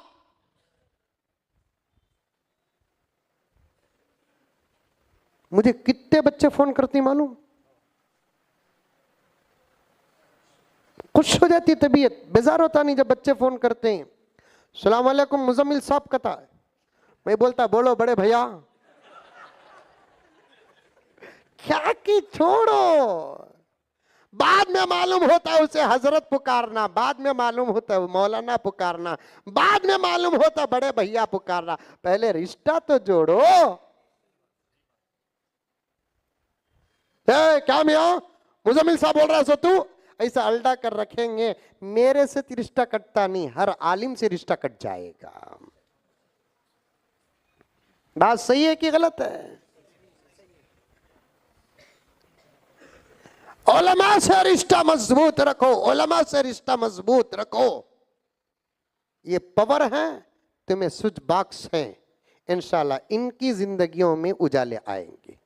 Speaker 1: मुझे कितने बच्चे फोन करते मालूम? खुश हो जाती तबीयत, बेजार होता नहीं जब बच्चे फोन करते हैं। सलाम वालेकुम मुजम्मिल साहब कथा। मैं बोलता बोलो बड़े भैया। क्या की छोड़ो, बाद में मालूम होता है उसे हजरत पुकारना, बाद में मालूम होता है मौलाना पुकारना, बाद में मालूम होता बड़े भैया पुकारना। पहले रिश्ता तो जोड़ो। क्या मियां मुजम्मिल साहब बोल रहा है सो तू ऐसा अल्डा कर रखेंगे, मेरे से रिश्ता कटता नहीं, हर आलिम से रिश्ता कट जाएगा। बात सही है कि गलत है? उलमा से रिश्ता मजबूत रखो, उलमा से रिश्ता मजबूत रखो। ये पावर है, तुम्हें स्विच बॉक्स है, इंशाल्लाह इनकी जिंदगियों में उजाले आएंगे।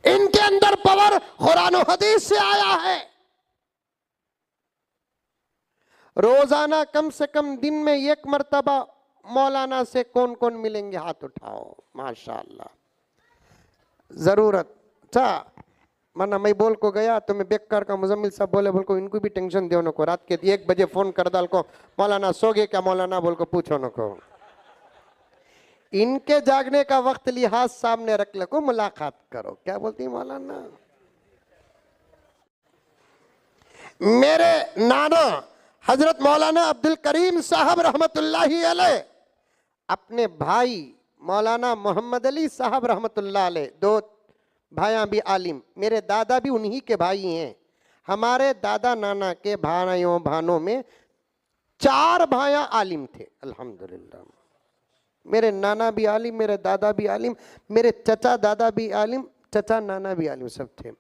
Speaker 1: इनके अंदर पावर कुरान और हदीस से आया है। रोजाना कम से कम दिन में 1 मर्तबा मौलाना से कौन कौन मिलेंगे? हाथ उठाओ। माशाअल्लाह, जरूरत था मना मैं बोल को गया तो मैं बेकार का मुजम्मिल साहब बोले बोल को इनको भी टेंशन दो नको, रात के 1 बजे फोन कर डाल को मौलाना सो गए क्या मौलाना बोल को पूछो नको। इनके जागने का वक्त लिहाज सामने रख लो, मुलाकात करो। क्या बोलती मौलाना? मेरे नाना हजरत मौलाना अब्दुल करीम साहब रहमतुल्लाहि अलैह अपने भाई मौलाना मोहम्मद अली साहब रहमतुल्लाह अलैह, 2 भाइयां भी आलिम, मेरे दादा भी उन्हीं के भाई हैं। हमारे दादा नाना के भाइयों भानों में 4 भाइयां आलिम थे अल्हम्दुलिल्लाह। मेरे नाना भी आलिम, मेरे दादा भी आलिम, मेरे चचा दादा भी आलिम, चचा नाना भी आलिम, सब थे।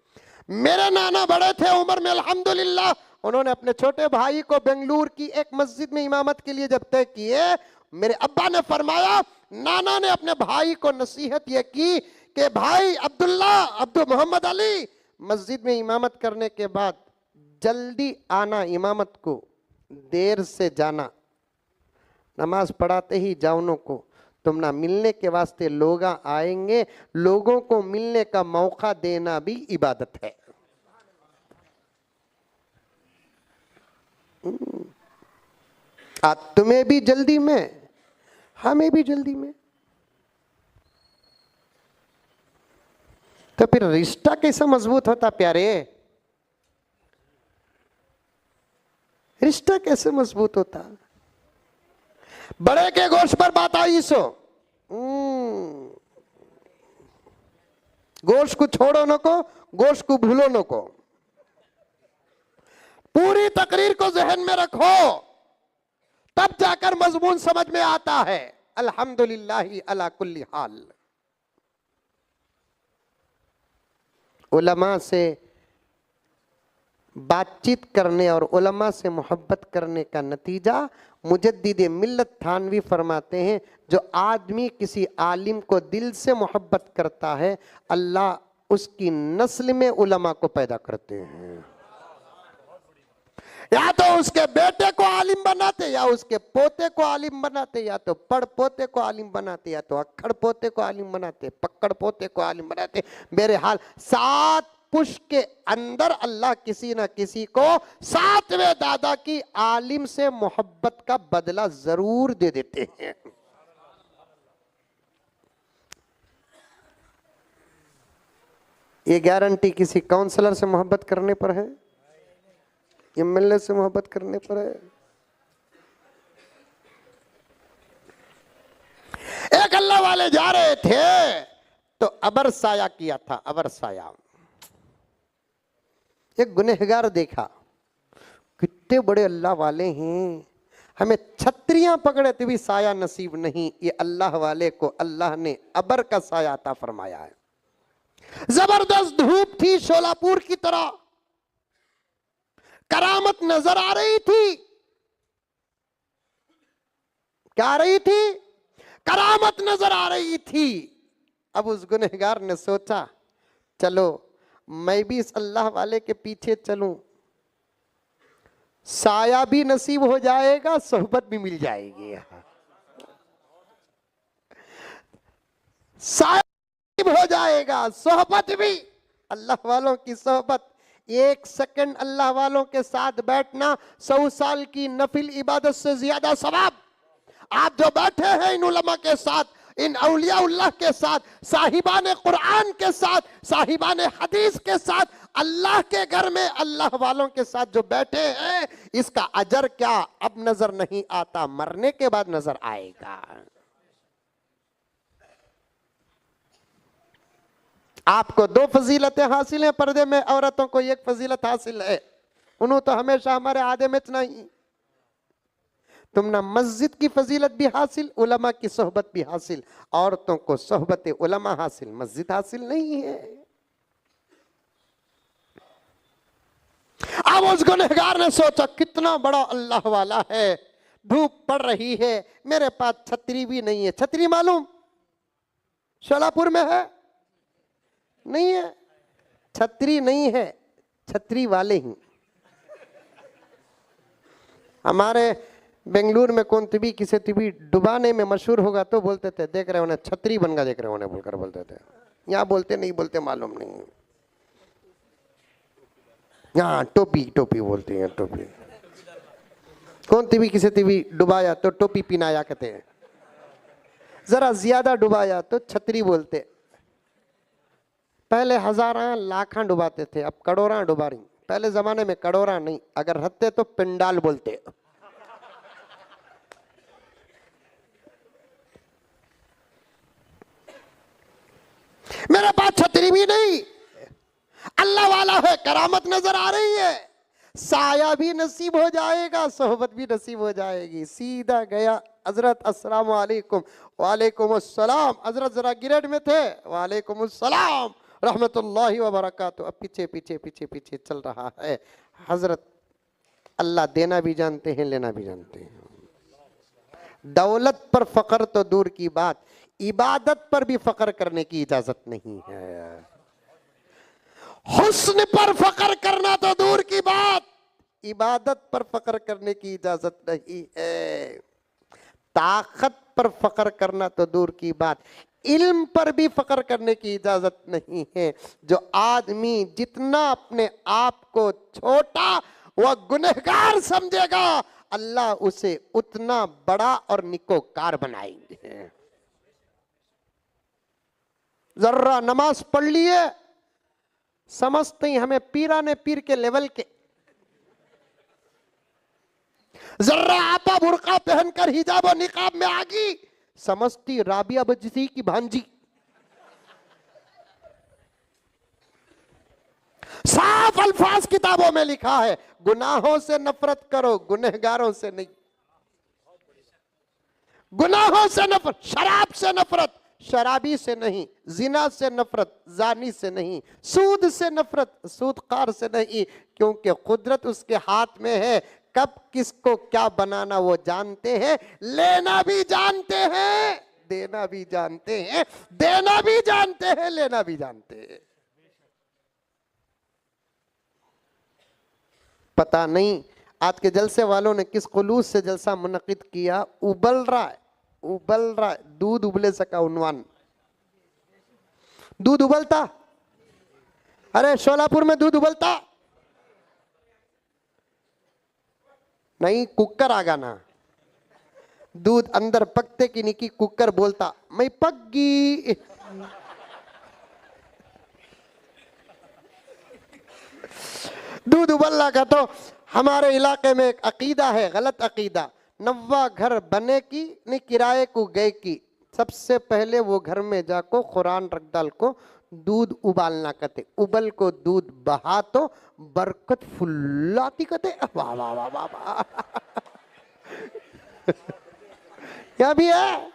Speaker 1: मेरे नाना बड़े थे उम्र में अल्हम्दुलिल्लाह, उन्होंने अपने छोटे भाई को बेंगलुरु की एक मस्जिद में इमामत के लिए जब तय किए, मेरे अब्बा ने फरमाया, नाना ने अपने भाई को नसीहत यह की कि भाई अब्दुल मोहम्मद अली, मस्जिद में इमामत करने के बाद जल्दी आना, इमामत को देर से जाना, नमाज पढ़ाते ही जाओनों को तुम ना मिलने के वास्ते लोग आएंगे, लोगों को मिलने का मौका देना भी इबादत है। आज तुम्हें भी जल्दी में, हमें भी जल्दी में। तो फिर रिश्ता कैसे मजबूत होता प्यारे? रिश्ता कैसे मजबूत होता? बड़े के गोश्त पर बात आई सो गोश्त को छोड़ो न को, गोश्त को भूलो न को। पूरी तकरीर को जहन में रखो, तब जाकर मजमून समझ में आता है। अल्हम्दुलिल्लाहि अला कुल्ली हाल। उलमा से बातचीत करने और उलमा से मोहब्बत करने का नतीजा मुजद्दिद मिल्लत थानवी फरमाते हैं, जो आदमी किसी आलिम को दिल से मोहब्बत करता है, अल्लाह उसकी नस्ल में उलमा को पैदा करते हैं। या तो उसके बेटे को आलिम बनाते, या उसके पोते को आलिम बनाते, या तो पढ़ पोते को आलिम बनाते, या तो अक्खड़ पोते को आलिम बनाते, पक्कड़ पोते को आलिम बनाते। मेरे हाल 7 पुश्त के अंदर अल्लाह किसी न किसी को 7वें दादा की आलिम से मोहब्बत का बदला जरूर दे देते हैं। ये गारंटी किसी काउंसलर से मोहब्बत करने पर है, ये मिलने से मोहब्बत करने पर है। एक अल्लाह वाले जा रहे थे तो अबर साया किया था, अबर साया। एक गुनहगार देखा, कितने बड़े अल्लाह वाले हैं, हमें छतरियां पकड़े तो भी साया नसीब नहीं, ये अल्लाह वाले को अल्लाह ने अबर का साया अता फरमाया है। जबरदस्त धूप थी शोलापुर की तरह, करामत नजर आ रही थी। क्या आ रही थी? करामत नजर आ रही थी। अब उस गुनहगार ने सोचा, चलो मैं भी इस अल्लाह वाले के पीछे चलूं, साया भी नसीब हो जाएगा, सोहबत भी मिल जाएगी। साया नसीब हो जाएगा, सोहबत भी। अल्लाह वालों की सोहबत, 1 सेकंड अल्लाह वालों के साथ बैठना 100 साल की नफिल इबादत से ज्यादा सवाब। आप जो बैठे हैं इन उलमा के साथ, इन औलियाउल्लाह के साथ, साहिबान कुरान के साथ, साहिबान हदीस के साथ, अल्लाह के घर में अल्लाह वालों के साथ जो बैठे हैं, इसका अजर क्या अब नजर नहीं आता, मरने के बाद नजर आएगा। आपको 2 फजीलतें हासिल हैं पर्दे में, औरतों को 1 फजीलत हासिल है। उन्होंने तो हमेशा हमारे आदे में नहीं, तुम ना मस्जिद की फजीलत भी हासिल, उलमा की सोहबत भी हासिल। औरतों को सोहबत उलमा हासिल, मस्जिद हासिल नहीं है। अब उस गुनहगार ने सोचा, कितना बड़ा अल्लाह वाला है, धूप पड़ रही है, मेरे पास छतरी भी नहीं है। छतरी मालूम शोलापुर में है? नहीं है। छतरी नहीं है, छतरी वाले ही। हमारे बेंगलुरु में कौन भी किसी भी डुबाने में मशहूर होगा तो बोलते थे, देख रहे उन्हें छतरी बन गया, देख रहे उन्हें बोलकर बोलते थे। यहाँ बोलते नहीं, बोलते मालूम नहीं, यहाँ टोपी टोपी बोलते हैं, टोपी। कौन भी किसी भी डुबाया तो टोपी पिनाया कहते हैं, जरा ज्यादा डुबाया तो छतरी बोलते। पहले हजारां लाखां डुबाते थे, अब करोड़ां डुबा रही। पहले जमाने में करोड़ा नहीं, अगर रहते तो पिंडाल बोलते। मेरे पास छतरी भी नहीं, अल्लाह वाला है, करामत नजर आ रही है, साया भी नसीब हो जाएगा, सोहबत भी नसीब हो जाएगी। सीधा गया, हजरत अस्सलाम वालेकुम। वालेकुम अस्सलाम। हजरत जरा गिरेड में थे, वालेकुम अस्सलाम रहमतुल्लाहि व बरकातहू। अब पीछे पीछे पीछे पीछे चल रहा है। हजरत अल्लाह देना भी जानते हैं, लेना भी जानते हैं। दौलत पर फख्र तो दूर की बात, इबादत पर भी फख्र करने की इजाजत नहीं है। हुस्न पर फख्र करना तो दूर की बात, इबादत पर फख्र करने की इजाजत नहीं है। ताकत पर फख्र करना तो दूर की बात, इल्म पर भी फख्र करने की इजाजत नहीं है। जो आदमी जितना अपने आप को छोटा वह गुनहगार समझेगा, अल्लाह उसे उतना बड़ा और निकोकार बनाएंगे। जर्रा नमाज पढ़ लिए, समझते ही हमें पीराने पीर के लेवल के। जर्रा आपा बुर्का पहनकर हिजाब और निकाब में आ गई, समझती राबिया बजती की भांजी। साफ अल्फाज किताबों में लिखा है, गुनाहों से नफरत करो, गुनहगारों से नहीं। गुनाहों से नफरत, शराब से नफरत, शराबी से नहीं। जिना से नफरत, जानी से नहीं। सूद से नफरत, सूदकार से नहीं, क्योंकि कुदरत उसके हाथ में है। कब किसको क्या बनाना वो जानते हैं, लेना भी जानते हैं, देना भी जानते हैं, देना भी जानते हैं, लेना भी जानते हैं। पता नहीं आज के जलसे वालों ने किस खुलूस से जलसा मुनक्किद किया। उबल रहा है, उबल रहा है, दूध उबले सका उन्वान। दूध उबलता, अरे शोलापुर में दूध उबलता नहीं, कुकर आगा ना। दूध अंदर पकते की निकी, कुकर बोलता मैं पक गई। दूध उबलना का तो हमारे इलाके में एक अकीदा है, गलत अकीदा। नव्वा घर बने की नहीं, किराए को गए की। सबसे पहले वो घर में जाको कुरान रख डाल को दूध उबालना कहते, उबल को दूध बहा तो बरकत फुल्लाती कहते। वाह वाह वाह वाह वाह। यहाँ भी है।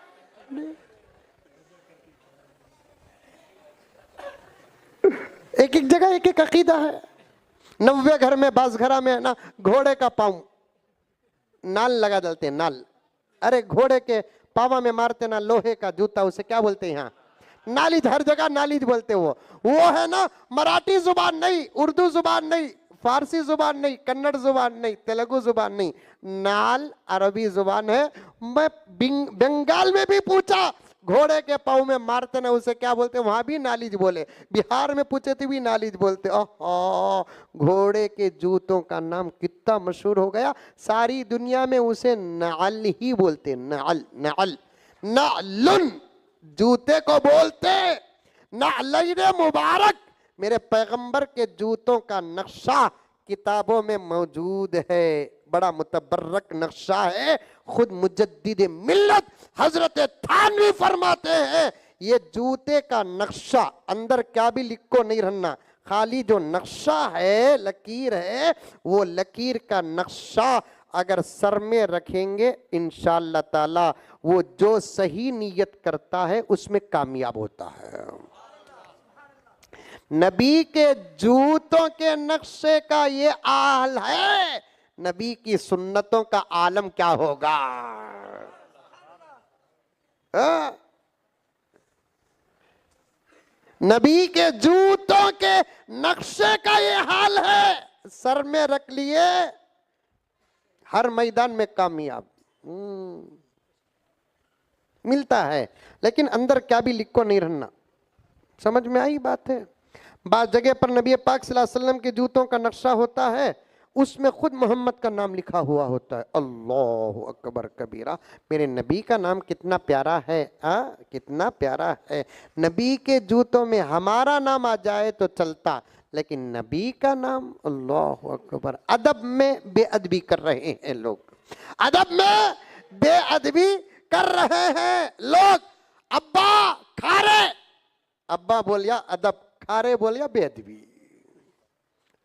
Speaker 1: एक एक जगह एक एक अकीदा है। 90 घर में बासघरा में है ना, घोड़े का पाँव नाल लगा डालते हैं, नाल। अरे घोड़े के पावा में मारते ना लोहे का जूता, उसे क्या बोलते हैं यहाँ, नालिज। हर जगह नालिज बोलते वो है ना। मराठी जुबान नहीं, उर्दू जुबान नहीं, फारसी जुबान नहीं, कन्नड़ जुबान नहीं, तेलुगु जुबान नहीं, नाल अरबी जुबान है। मैं बंगाल में भी पूछा, घोड़े के पाँव में मारते ना उसे क्या बोलते, वहां भी नालिज बोले। बिहार में पूछे थे भी नालिज बोलते। घोड़े के जूतों का नाम कितना मशहूर हो गया, सारी दुनिया में उसे नाल ही बोलते। नाल, नाल, नालुन जूते को बोलते। नालैन मुबारक, मेरे पैगंबर के जूतों का नक्शा किताबों में मौजूद है। बड़ा मुतबर्रक नक्शा है। खुद मुजद्दिद मिल्लत हजरत थानवी फरमाते हैं, ये जूते का नक्शा अंदर क्या भी लिखो नहीं रहना, खाली जो नक्शा है, लकीर है, वो लकीर का नक्शा अगर सर में रखेंगे इंशाअल्लाह ताला वो जो सही नीयत करता है उसमें कामयाब होता है। नबी के जूतों के नक्शे का ये आल है, नबी की सुन्नतों का आलम क्या होगा। नबी के जूतों के नक्शे का ये हाल है, सर में रख लिए हर मैदान में कामयाब मिलता है। लेकिन अंदर क्या भी लिखो नहीं रहना। समझ में आई बात है। बात जगह पर नबी पाक सल्लल्लाहु अलैहि वसल्लम के जूतों का नक्शा होता है, उसमें खुद मोहम्मद का नाम लिखा हुआ होता है। अल्लाहु अकबर कबीरा। मेरे नबी का नाम कितना प्यारा है, कितना प्यारा है। नबी के जूतों में हमारा नाम आ जाए तो चलता, लेकिन नबी का नाम, अल्लाहु अकबर। अदब में बेअदबी कर रहे हैं लोग, अदब में बेअदबी कर रहे हैं लोग। अब्बा खारे, अब्बा बोलिया अदब, खारे बोलिया बेअदबी।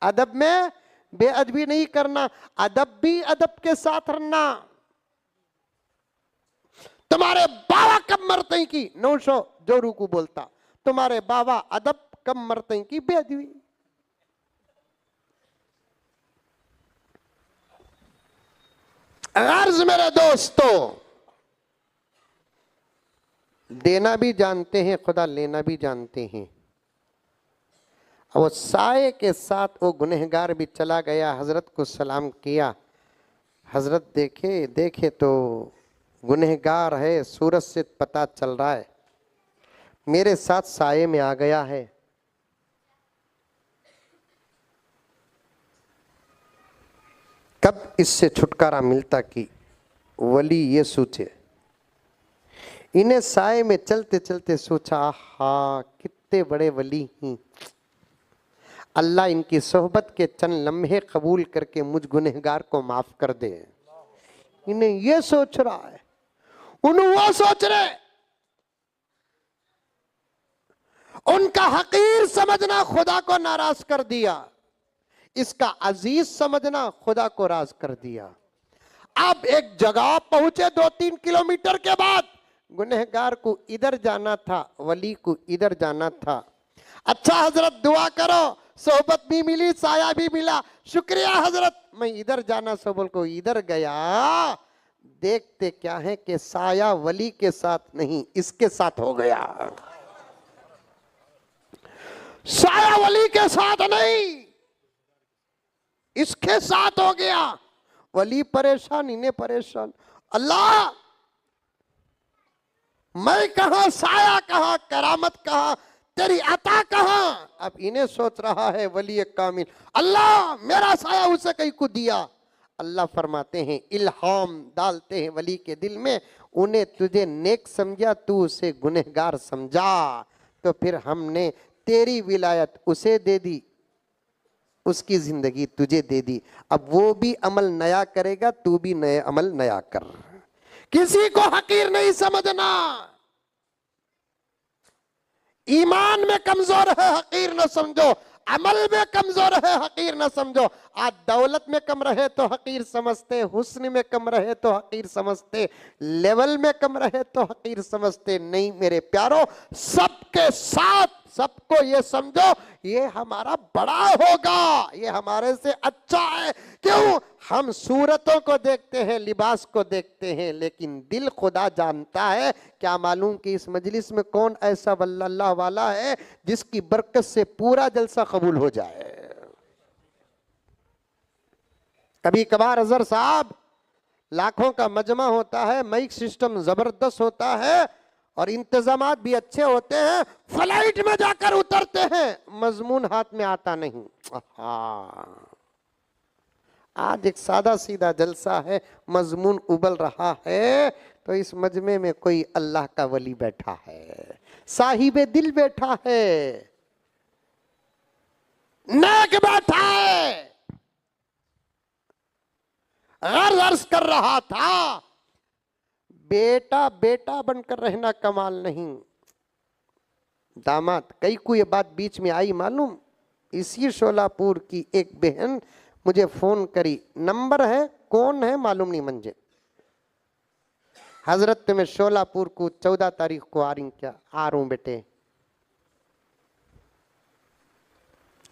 Speaker 1: अदब में बेअदबी नहीं करना, अदब भी अदब के साथ रहना। तुम्हारे बाबा कब मरते की, 900 जोरू को बोलता, तुम्हारे बाबा अदब कब मरते की, बेअदबी। गर्ज मेरे दोस्तों, देना भी जानते हैं खुदा, लेना भी जानते हैं। वो साए के साथ वो गुनहगार भी चला गया, हजरत को सलाम किया। हजरत देखे देखे तो गुनहगार है, सूरज से पता चल रहा है, मेरे साथ साए में आ गया है। कब इससे छुटकारा मिलता कि वली ये सोचे। इन्हें साए में चलते चलते सोचा, हा कितने बड़े वली हैं। अल्लाह इनकी सोहबत के चंद लम्हे कबूल करके मुझ गुनहगार को माफ कर दे। इन्हें ये सोच रहा है, उन्हें वो सोच रहे। उनका हकीर समझना खुदा को नाराज कर दिया, इसका अजीज समझना खुदा को राज कर दिया। अब एक जगह पहुंचे 2-3 किलोमीटर के बाद, गुनहगार को इधर जाना था, वली को इधर जाना था। अच्छा हजरत दुआ करो, सोहबत भी मिली, साया भी मिला, शुक्रिया हजरत, मैं इधर जाना सबल को इधर गया। देखते क्या है कि साया वली के साथ नहीं, इसके साथ हो गया। साया वली के साथ नहीं, इसके साथ हो गया। वली परेशान, इन्हें परेशान। अल्लाह मैं कहां, साया कहां, करामत कहां, तेरी अता कहां। अब इन्हें सोच रहा है वली कामिल, अल्लाह मेरा साया उसे कहीं को दिया। अल्लाह फरमाते हैं, इल्हाम डालते हैं वली के दिल में, उन्हें तुझे नेक समझा, तू उसे गुनहगार समझा, तो फिर हमने तेरी विलायत उसे दे दी, उसकी जिंदगी तुझे दे दी। अब वो भी अमल नया करेगा, तू भी नए अमल नया कर। किसी को हकीर नहीं समझना। ईमान में कमजोर है, हकीर न समझो। अमल में कमजोर है, हकीर न समझो। आज दौलत में कम रहे तो हकीर समझते, हुस्न में कम रहे तो हकीर समझते, लेवल में कम रहे तो हकीर समझते। नहीं मेरे प्यारो, सबके साथ सबको ये समझो, ये हमारा बड़ा होगा, ये हमारे से अच्छा है। क्यों? हम सूरतों को देखते हैं, लिबास को देखते हैं, लेकिन दिल खुदा जानता है। क्या मालूम कि इस मजलिस में कौन ऐसा वल्लाह वाला है जिसकी बरकत से पूरा जलसा कबूल हो जाए। कभी कभार अजहर साहब, लाखों का मजमा होता है, माइक सिस्टम जबरदस्त होता है और इंतजामात भी अच्छे होते हैं, फ्लाइट में जाकर उतरते हैं, मजमून हाथ में आता नहीं। आज एक सादा सीधा जलसा है, मजमून उबल रहा है, तो इस मजमे में कोई अल्लाह का वली बैठा है, साहिबे दिल बैठा है, नेक बैठा है। अर्ज कर रहा था, बेटा बेटा बनकर रहना कमाल नहीं, दामाद। कई को ये बात बीच में आई मालूम। इसी शोलापुर की एक बहन मुझे फोन करी, नंबर है, कौन है मालूम नहीं मुझे। हजरत मैं शोलापुर को 14 तारीख को आ रही, क्या आ रहा हूं बेटे।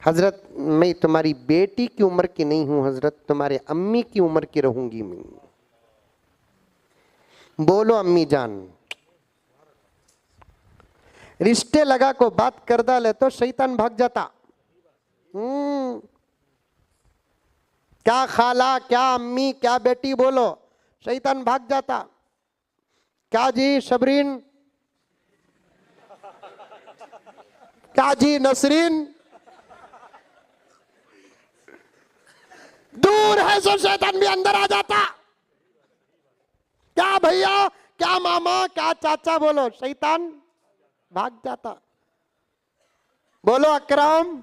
Speaker 1: हजरत मैं तुम्हारी बेटी की उम्र की नहीं हूं हजरत, तुम्हारे अम्मी की उम्र की रहूंगी मैं। बोलो अम्मी जान। रिश्ते लगा को बात कर डाले तो शैतान भाग जाता। क्या खाला, क्या अम्मी, क्या बेटी बोलो, शैतान भाग जाता। क्या जी शबरीन, क्या जी नसरीन, दूर है सो शैतान भी अंदर आ जाता। क्या भैया, क्या मामा, क्या चाचा बोलो, शैतान भाग जाता। बोलो अकरम,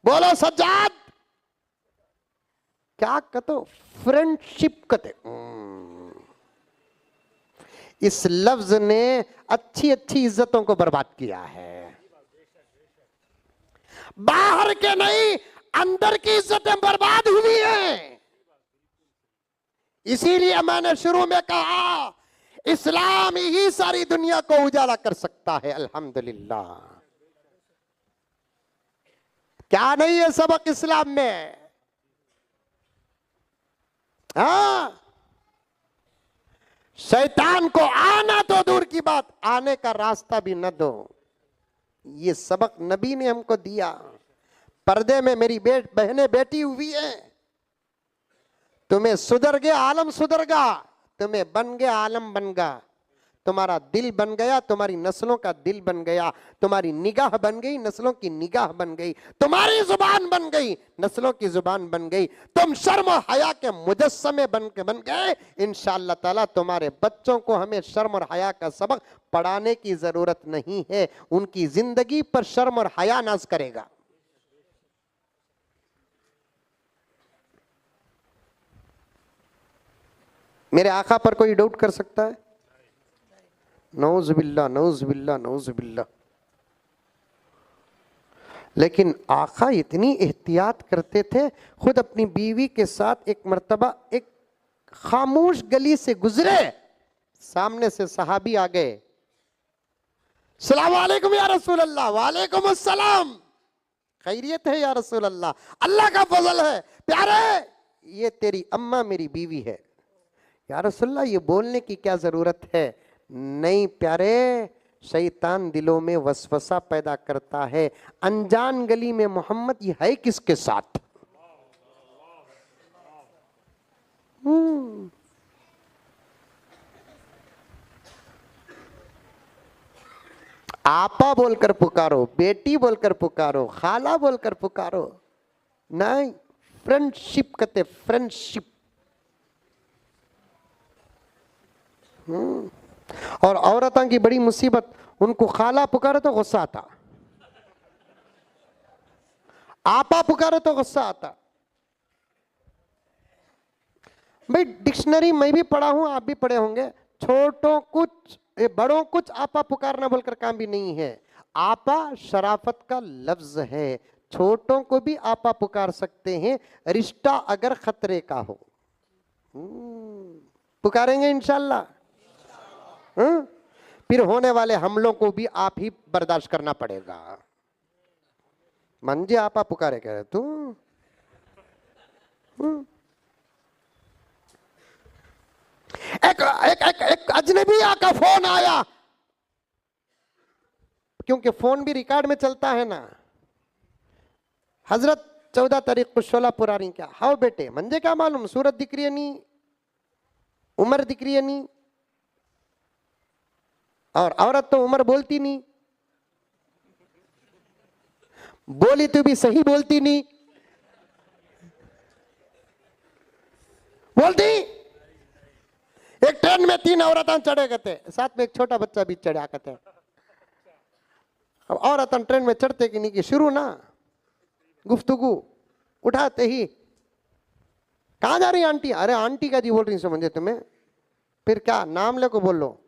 Speaker 1: बोलो सज्जाद, क्या कहते फ्रेंडशिप कहते। इस लफ्ज ने अच्छी अच्छी इज्जतों को बर्बाद किया है। बाहर के नहीं, अंदर की इज्जतें बर्बाद हुई हैं। इसीलिए मैंने शुरू में कहा, इस्लाम ही सारी दुनिया को उजाला कर सकता है। अल्हम्दुलिल्लाह। क्या नहीं है सबक इस्लाम में? हाँ, शैतान को आना तो दूर की बात, आने का रास्ता भी न दो। ये सबक नबी ने हमको दिया। पर्दे में मेरी बहनें बैठी हुई है, तुम्हें सुधर गया आलम सुधर गा, तुम्हें बन गया आलम बन गा। तुम्हारा दिल बन गया, तुम्हारी नस्लों का दिल बन गया, तुम्हारी निगाह बन गई, नस्लों की निगाह बन गई, तुम्हारी जुबान बन गई, नस्लों की जुबान बन गई, तुम शर्म और हया के मुजस्समे बन गए। इंशाअल्लाह ताला तुम्हारे बच्चों को हमें शर्म और हया का सबक पढ़ाने की जरूरत नहीं है, उनकी जिंदगी पर शर्म और हया नाज करेगा। मेरे आका पर कोई डाउट कर सकता है? नौज़ुबिल्लाह नौज़ुबिल्लाह नौज़ुबिल्लाह। लेकिन आका इतनी एहतियात करते थे, खुद अपनी बीवी के साथ एक मर्तबा एक खामोश गली से गुजरे, सामने से सहाबी आ गए, सलाम वालेकुम या रसूल अल्लाह। वालेकुम अस्सलाम। खैरियत है या रसूल अल्लाह? अल्लाह का फजल है। प्यारे, ये तेरी अम्मा मेरी बीवी है। या रसूलल्लाह, ये बोलने की क्या जरूरत है? नहीं प्यारे, शैतान दिलों में वसवसा पैदा करता है। अनजान गली में मोहम्मद ये है किसके साथ? आपा बोलकर पुकारो, बेटी बोलकर पुकारो, खाला बोलकर पुकारो, नहीं, फ्रेंडशिप कहते, फ्रेंडशिप। और औरतों की बड़ी मुसीबत, उनको खाला पुकारे तो गुस्सा आता, आपा पुकारे तो गुस्सा आता। भाई डिक्शनरी मैं भी पढ़ा हूं, आप भी पढ़े होंगे, छोटों कुछ बड़ों कुछ आपा पुकारना बोलकर काम भी नहीं है। आपा शराफत का लफ्ज है, छोटों को भी आपा पुकार सकते हैं, रिश्ता अगर खतरे का हो। पुकारेंगे इंशाल्लाह। फिर होने वाले हमलों को भी आप ही बर्दाश्त करना पड़ेगा। मंजे आपा पुकारे कह रहे तू। एक अजनबी का फोन आया, क्योंकि फोन भी रिकॉर्ड में चलता है ना। हजरत 14 तारीख को 16 पुरानी क्या हाउ बेटे, मंजे क्या मालूम, सूरत दिख रही है नहीं, उम्र दिख रही है नहीं, और औरत तो उम्र बोलती नहीं, बोली तो भी सही बोलती नहीं, बोलती। एक ट्रेन में 3 औरतें चढ़े गए, साथ में एक छोटा बच्चा भी चढ़ा करते। अब औरतें ट्रेन में चढ़ते कि नहीं कि शुरू ना गुफ्तगू, उठाते ही कहां जा रही आंटी? अरे आंटी का जी बोल रही समझे तुम्हें? फिर क्या नाम ले को बोलो?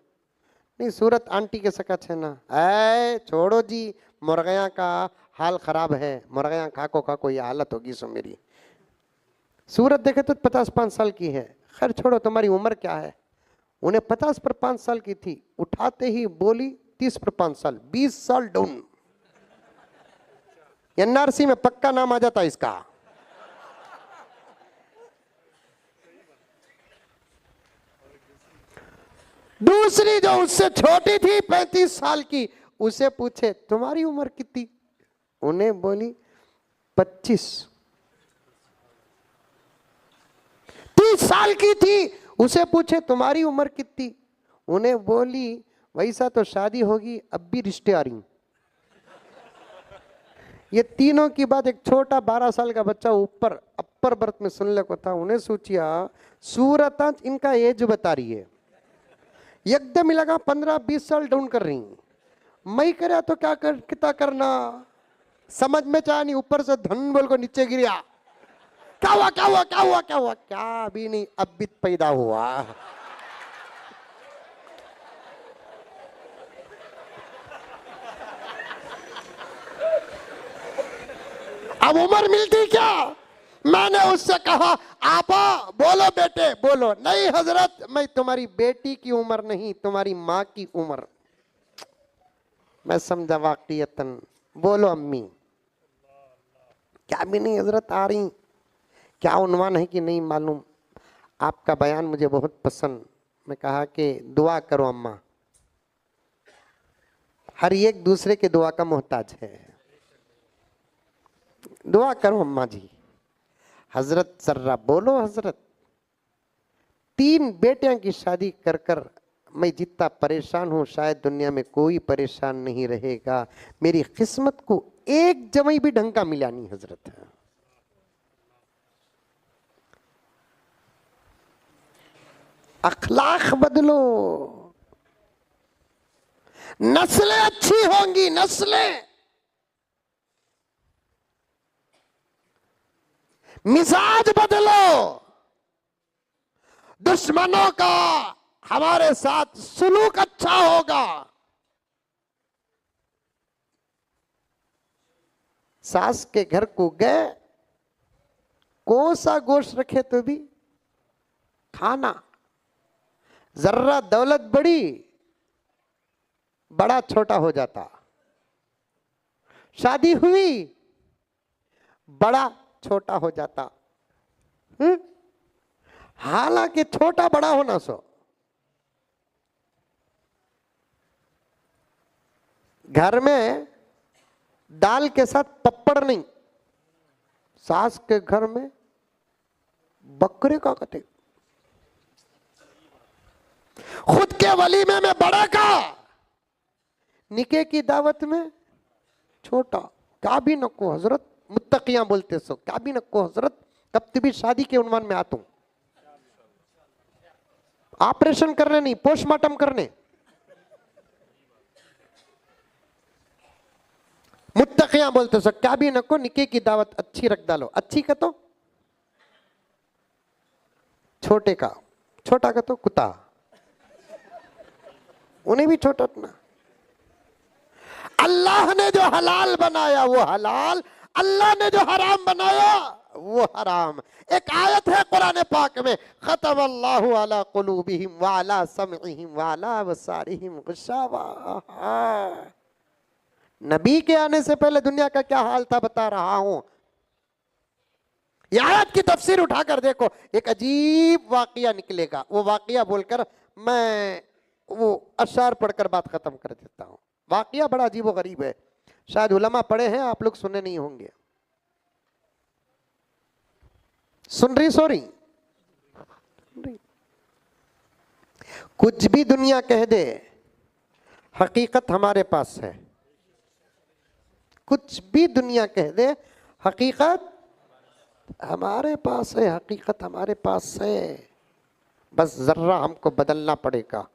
Speaker 1: नहीं, सूरत आंटी के सकच है ना। ऐ छोड़ो जी, मुर्गियां का हाल खराब है, मुर्गियां खाको खाको ये हालत होगी सो मेरी। सूरत देखे तो 55 साल की है, खैर छोड़ो, तुम्हारी उम्र क्या है? उन्हें 50 पर 5 साल की थी, उठाते ही बोली 30 पर 5 साल, 20 साल डाउन। एनआरसी में पक्का नाम आ जाता इसका। दूसरी जो उससे छोटी थी 35 साल की, उसे पूछे तुम्हारी उम्र कितनी? उन्हें बोली 25। 30 साल की थी, उसे पूछे तुम्हारी उम्र कितनी? उन्हें बोली वैसा तो शादी होगी, अब भी रिश्ते आ रही। ये तीनों की बात एक छोटा 12 साल का बच्चा ऊपर अपर बर्थ में सुनने को था। उन्हें सोचिया सूरत इनका एज बता रही है, एकदम लगा 15-20 साल डाउन कर रही। मैं करे तो क्या कितना करना समझ में चाह नहीं, ऊपर से धन बोल को नीचे गिरा। क्या हुआ क्या हुआ क्या हुआ क्या हुआ? क्या भी नहीं, अब भी पैदा हुआ। अब उम्र मिलती क्या? मैंने उससे कहा आपा बोलो बेटे बोलो। नहीं हजरत, मैं तुम्हारी बेटी की उम्र नहीं, तुम्हारी माँ की उम्र। मैं समझा वाकईयतन। बोलो अम्मी। क्या भी नहीं हजरत आ रही, क्या उन्वान है कि नहीं मालूम, आपका बयान मुझे बहुत पसंद। मैं कहा कि दुआ करो अम्मा, हर एक दूसरे के दुआ का मोहताज है, दुआ करो अम्मा जी। हजरत जर्रा बोलो हजरत, 3 बेटियां की शादी कर कर मैं जितना परेशान हूं शायद दुनिया में कोई परेशान नहीं रहेगा। मेरी किस्मत को एक जमाई भी ढंग का मिला नहीं हजरत है। अखलाक बदलो, नस्लें अच्छी होंगी, नस्लें। मिजाज बदलो, दुश्मनों का हमारे साथ सुलूक अच्छा होगा। सास के घर को गए, कोसा गोश्त रखे तो भी खाना, जर्रा दौलत बड़ी बड़ा छोटा हो जाता। शादी हुई बड़ा छोटा हो जाता। हालांकि छोटा बड़ा होना सो, घर में दाल के साथ पप्पड़ नहीं, सास के घर में बकरे का कटे, खुद के वलीमे में बड़े का, निके की दावत में छोटा। क्या भी नको हजरत, मुत्तकियां बोलते सो, क्या भी नको हजरत, कब भी शादी के उन्वान में आता हूं, ऑपरेशन करने नहीं, पोस्टमार्टम करने। मुत्तकियां बोलते सो, क्या भी नको, निके की दावत अच्छी रख डालो। अच्छी का तो छोटे का, छोटा का तो कुत्ता, उन्हें भी छोटा ना। अल्लाह ने जो हलाल बनाया वो हलाल, अल्लाह ने जो हराम बनाया वो हराम। एक आयत है कुरान पाक में, खतम अल्लाहु अला कुलूबिहिम व अला समइहिम व अला अबसारिहिम गिशावा। नबी के आने से पहले दुनिया का क्या हाल था बता रहा हूं। यह आयत की तफसीर उठाकर देखो, एक अजीब वाकया निकलेगा। वो वाकया बोलकर मैं वो अशार पढ़कर बात खत्म कर देता हूं। वाकया बड़ा अजीब व गरीब है, शायद उलमा पढ़े हैं, आप लोग सुने नहीं होंगे। सुन रही सॉरी, कुछ भी दुनिया कह दे, हकीकत हमारे पास है। कुछ भी दुनिया कह दे, हकीकत हमारे पास है, हकीकत हमारे पास है। बस जरा हमको बदलना पड़ेगा,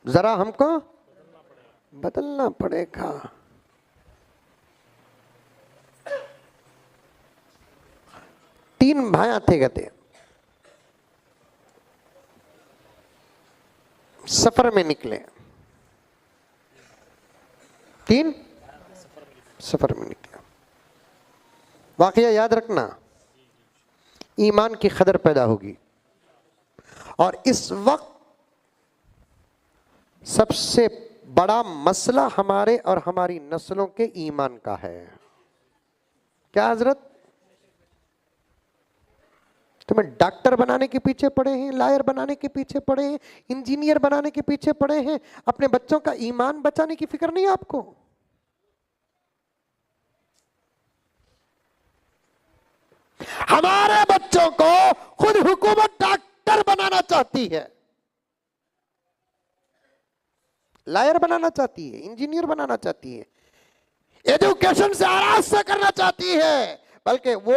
Speaker 1: जरा हमको बदलना पड़ेगा। तीन भाई थे, कहते सफर में निकले, तीन सफर में निकले। वाकया याद रखना, ईमान की कदर पैदा होगी। और इस वक्त सबसे बड़ा मसला हमारे और हमारी नस्लों के ईमान का है। क्या हजरत, तुम्हें डॉक्टर बनाने के पीछे पड़े हैं, लॉयर बनाने के पीछे पड़े हैं, इंजीनियर बनाने के पीछे पड़े हैं, अपने बच्चों का ईमान बचाने की फिक्र नहीं है आपको। हमारे बच्चों को खुद हुकूमत डॉक्टर बनाना चाहती है, लॉयर बनाना चाहती है, इंजीनियर बनाना चाहती है, एजुकेशन से आरास्ता करना चाहती है। बल्कि वो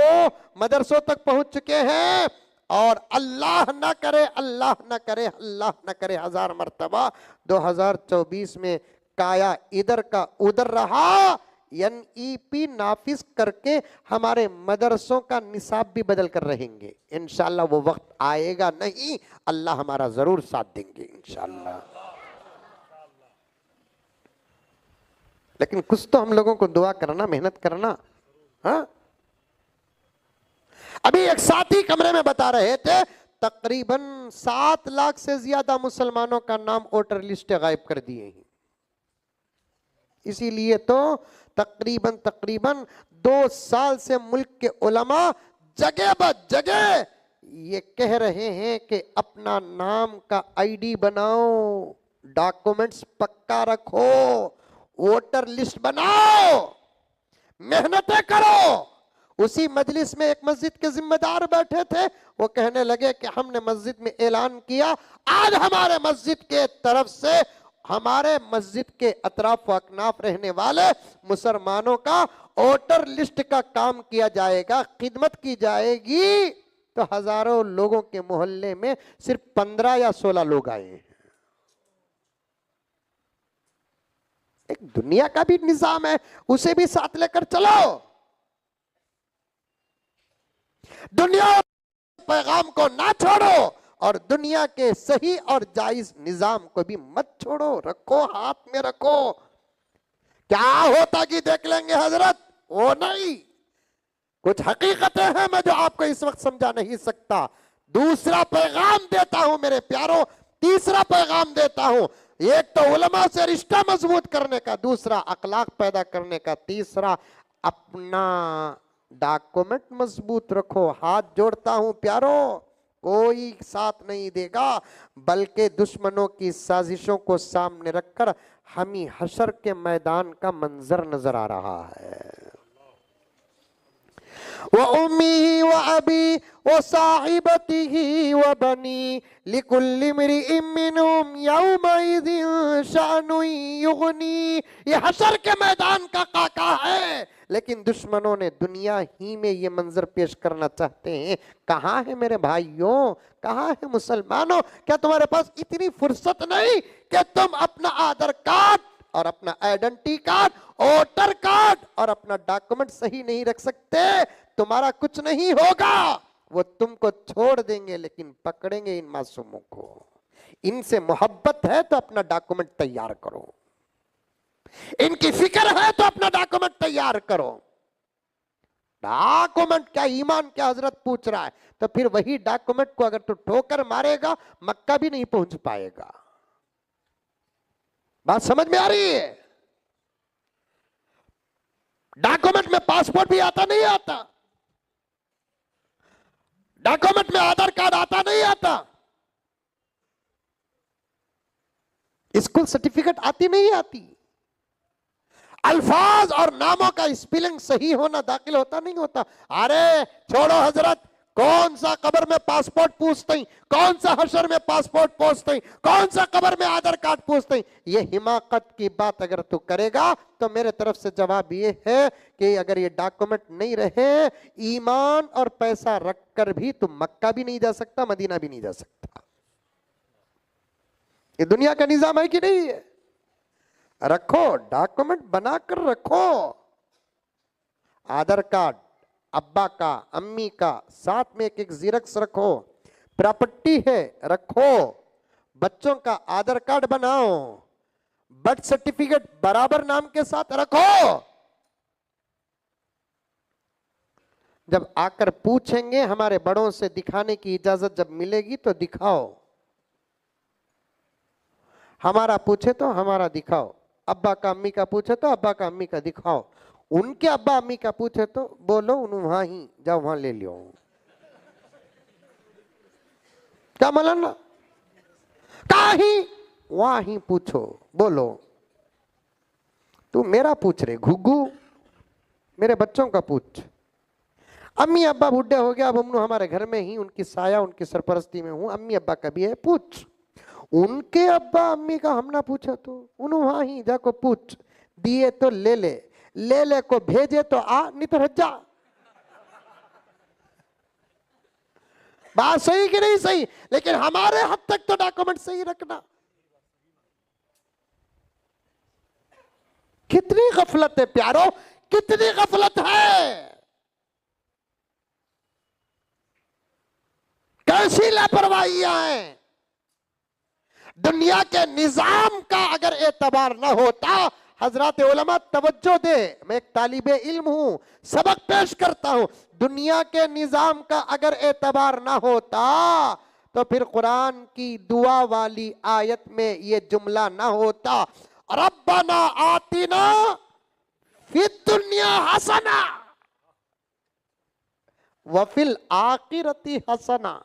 Speaker 1: मदरसों तक पहुंच चुके हैं। और अल्लाह ना करे, अल्लाह ना करे, अल्लाह ना करे, 1000 मर्तबा 2024 में काया इधर का उधर रहा। NEP नाफिज करके हमारे मदरसों का निसाब भी बदल कर रहेंगे। इंशाअल्लाह वो वक्त आएगा नहीं, अल्लाह हमारा जरूर साथ देंगे इंशाअल्लाह। लेकिन कुछ तो हम लोगों को दुआ करना, मेहनत करना। हाँ, अभी एक साथी कमरे में बता रहे थे, तकरीबन 7 लाख से ज्यादा मुसलमानों का नाम वोटर लिस्ट गायब कर दिए हैं। इसीलिए तो तकरीबन 2 साल से मुल्क के उलमा जगह ब जगह ये कह रहे हैं कि अपना नाम का ID बनाओ, डॉक्यूमेंट्स पक्का रखो, वोटर लिस्ट बनाओ, मेहनतें करो, उसी मजलिस में एक मस्जिद के जिम्मेदार बैठे थे, वो कहने लगे कि हमने मस्जिद में ऐलान किया, आज हमारे मस्जिद के तरफ से हमारे मस्जिद के अतराफ व अकनाफ रहने वाले मुसलमानों का वोटर लिस्ट का काम किया जाएगा, खिदमत की जाएगी। तो हजारों लोगों के मोहल्ले में सिर्फ 15 या 16 लोग आए हैं। एक दुनिया का भी निजाम है, उसे भी साथ लेकर चलो। दुनिया पैगाम को ना छोड़ो और दुनिया के सही और जायज निजाम को भी मत छोड़ो, रखो, हाथ में रखो। क्या होता कि देख लेंगे हजरत, वो नहीं, कुछ हकीकतें हैं मैं जो आपको इस वक्त समझा नहीं सकता। दूसरा पैगाम देता हूं मेरे प्यारों, तीसरा पैगाम देता हूं। एक तो उलमा से रिश्ता मजबूत करने का, दूसरा अखलाक पैदा करने का, तीसरा अपना डॉक्यूमेंट मजबूत रखो। हाथ जोड़ता हूं प्यारों, कोई साथ नहीं देगा, बल्कि दुश्मनों की साजिशों को सामने रखकर हमें हशर के मैदान का मंजर नजर आ रहा है। व उम्मी व अबी व साहिबतिही व बनी लिकुल्लि इम्रिइन मिनहुम यौमइज़िन शानुन युगनी। ये हशर के मैदान का काका है, लेकिन दुश्मनों ने दुनिया ही में ये मंजर पेश करना चाहते हैं। कहाँ है मेरे भाइयों, कहाँ है मुसलमानों, क्या तुम्हारे पास इतनी फुर्सत नहीं कि तुम अपना आधार कार्ड और अपना आइडेंटिटी कार्ड, वोटर कार्ड और अपना डॉक्यूमेंट सही नहीं रख सकते? तुम्हारा कुछ नहीं होगा, वो तुमको छोड़ देंगे, लेकिन पकड़ेंगे इन मासूमों को। इनसे मोहब्बत है तो अपना डॉक्यूमेंट तैयार करो, इनकी फिक्र है तो अपना डॉक्यूमेंट तैयार करो। डॉक्यूमेंट क्या, ईमान क्या हजरत पूछ रहा है? तो फिर वही डॉक्यूमेंट को अगर तू ठोकर मारेगा, मक्का भी नहीं पहुंच पाएगा। बात समझ में आ रही है? डॉक्यूमेंट में पासपोर्ट भी आता नहीं आता, डॉक्यूमेंट में आधार कार्ड आता नहीं आता, स्कूल सर्टिफिकेट आती नहीं आती, अल्फाज और नामों का स्पेलिंग सही होना दाखिल होता नहीं होता। अरे छोड़ो हजरत, कौन सा कब्र में पासपोर्ट पूछते, कौन सा हशर में पासपोर्ट पूछते, कौन सा कब्र में आधार कार्ड पूछते? ये हिमाकत की बात अगर तू करेगा तो मेरे तरफ से जवाब ये है कि अगर ये डॉक्यूमेंट नहीं रहे, ईमान और पैसा रखकर भी तू मक्का भी नहीं जा सकता, मदीना भी नहीं जा सकता। ये दुनिया का निजाम है कि नहीं है? रखो, डॉक्यूमेंट बनाकर रखो। आधार कार्ड अब्बा का, अम्मी का, साथ में एक एक जीरक्स रखो। प्रॉपर्टी है रखो, बच्चों का आधार कार्ड बनाओ, बर्थ सर्टिफिकेट बराबर नाम के साथ रखो। जब आकर पूछेंगे, हमारे बड़ों से दिखाने की इजाजत जब मिलेगी तो दिखाओ। हमारा पूछे तो हमारा दिखाओ, अब्बा का अम्मी का पूछे तो अब्बा का अम्मी का दिखाओ, उनके अब्बा अम्मी का पूछे तो बोलो वहां ही जाओ, वहां ले लियो। क्या मौलाना, वहां ही पूछो, बोलो। तू मेरा पूछ रहे घुग्गू, मेरे बच्चों का पूछ। अम्मी अब्बा बूढ़े हो गया, अब हम हमारे घर में ही उनकी साया, उनकी सरपरस्ती में हूं, अम्मी अब्बा का भी है, पूछ। उनके अब्बा अम्मी का हम ना पूछा तो उन्होंने वहां ही जाको पूछ। दिए तो ले ले, ले ले को भेजे तो आ, नहीं तो हट जा। बात सही कि नहीं सही? लेकिन हमारे हद तक तो डॉक्यूमेंट सही रखना। कितनी गफलत है प्यारो, कितनी गफलत है, कैसी लापरवाहियां हैं। दुनिया के निजाम का अगर एतबार ना होता, हजरत उलमा तवज्जो दे, मैं एक तालिबे इल्म हूं, सबक पेश करता हूं। दुनिया के निजाम का अगर एतबार ना होता तो फिर कुरान की दुआ वाली आयत में ये जुमला ना होता, रब्बना आतिना फिद दुनिया हसना व फिल आखिरती हसना।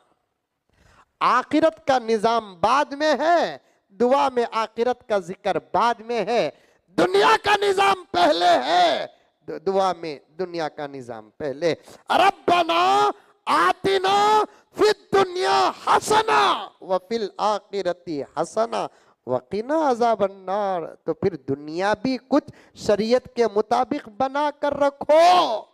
Speaker 1: आखिरत का निजाम बाद में है, दुआ में आखिरत का जिक्र बाद में है। दुनिया का निजाम पहले है, दुआ में दुनिया का निजाम पहले। रब्बना आतिना फिद दुनिया हसना व फिल आखिरती हसना वकीना अज़ाबन नार। तो फिर दुनिया भी कुछ शरीयत के मुताबिक बना कर रखो।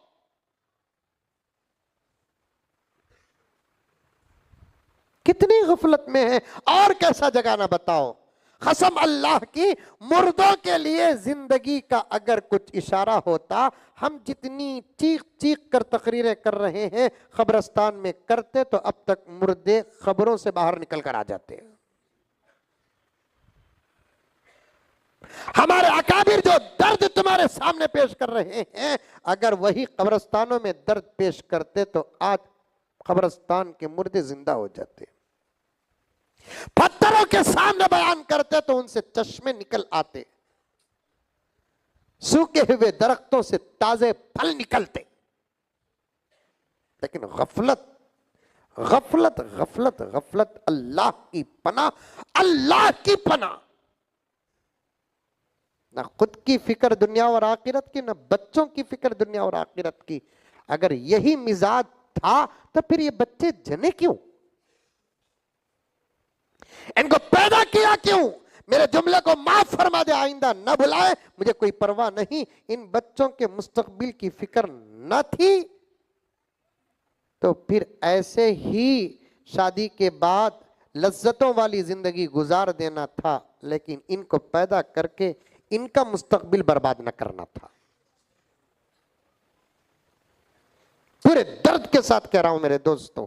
Speaker 1: कितनी गफलत में है और कैसा जगाना बताओ। कसम अल्लाह की, मुर्दों के लिए जिंदगी का अगर कुछ इशारा होता, हम जितनी चीख चीख कर तकरीरें कर रहे हैं कब्रिस्तान में करते तो अब तक मुर्दे खबरों से बाहर निकल कर आ जाते। हमारे अकाबिर जो दर्द तुम्हारे सामने पेश कर रहे हैं, अगर वही कब्रिस्तानों में दर्द पेश करते तो आज कब्रिस्तान के मुर्दे जिंदा हो जाते। पत्थरों के सामने बयान करते तो उनसे चश्मे निकल आते, सूखे हुए दरख्तों से ताजे फल निकलते। लेकिन गफलत गफलत गफलत गफलत। अल्लाह की पनाह, अल्लाह की पनाह। ना खुद की फिक्र दुनिया और आखिरत की, ना बच्चों की फिक्र दुनिया और आखिरत की। अगर यही मिजाज था तो फिर ये बच्चे जने क्यों? इनको पैदा किया क्यों? मेरे जुमले को माफ फरमा दे, आइंदा न बुलाए, मुझे कोई परवाह नहीं। इन बच्चों के मुस्तकबिल की फिक्र न थी तो फिर ऐसे ही शादी के बाद लज्जतों वाली जिंदगी गुजार देना था, लेकिन इनको पैदा करके इनका मुस्तकबिल बर्बाद न करना था। पूरे दर्द के साथ कह रहा हूं मेरे दोस्तों,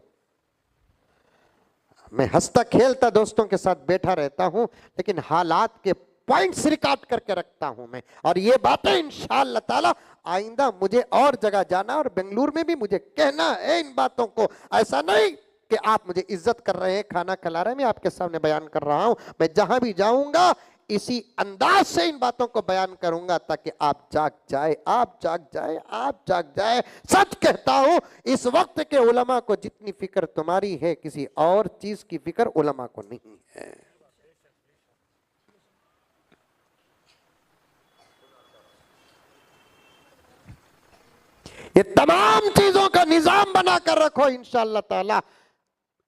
Speaker 1: मैं हंसता खेलता दोस्तों के साथ बैठा रहता हूं, लेकिन हालात के पॉइंट्स रिकॉर्ड करके रखता हूं मैं। और ये बातें इंशाअल्लाह ताला आइंदा मुझे और जगह जाना और बेंगलुरु में भी मुझे कहना है इन बातों को। ऐसा नहीं कि आप मुझे इज्जत कर रहे हैं, खाना खिला रहे हैं, मैं आपके सामने बयान कर रहा हूं। मैं जहां भी जाऊंगा इसी अंदाज से इन बातों को बयान करूंगा ताकि आप जाग जाए, आप जाग जाए, आप जाग जाए। सच कहता हूं, इस वक्त के उलमा को जितनी फिक्र तुम्हारी है, किसी और चीज की फिक्र उलमा को नहीं है। ये तमाम चीजों का निजाम बनाकर रखो, इंशाअल्लाह ताला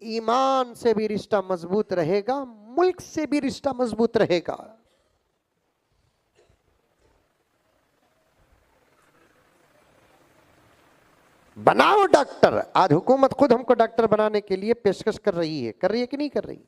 Speaker 1: ईमान से भी रिश्ता मजबूत रहेगा, मुल्क से भी रिश्ता मजबूत रहेगा। बनाओ डॉक्टर। आज हुकूमत खुद हमको डॉक्टर बनाने के लिए पेशकश कर रही है कि नहीं कर रही?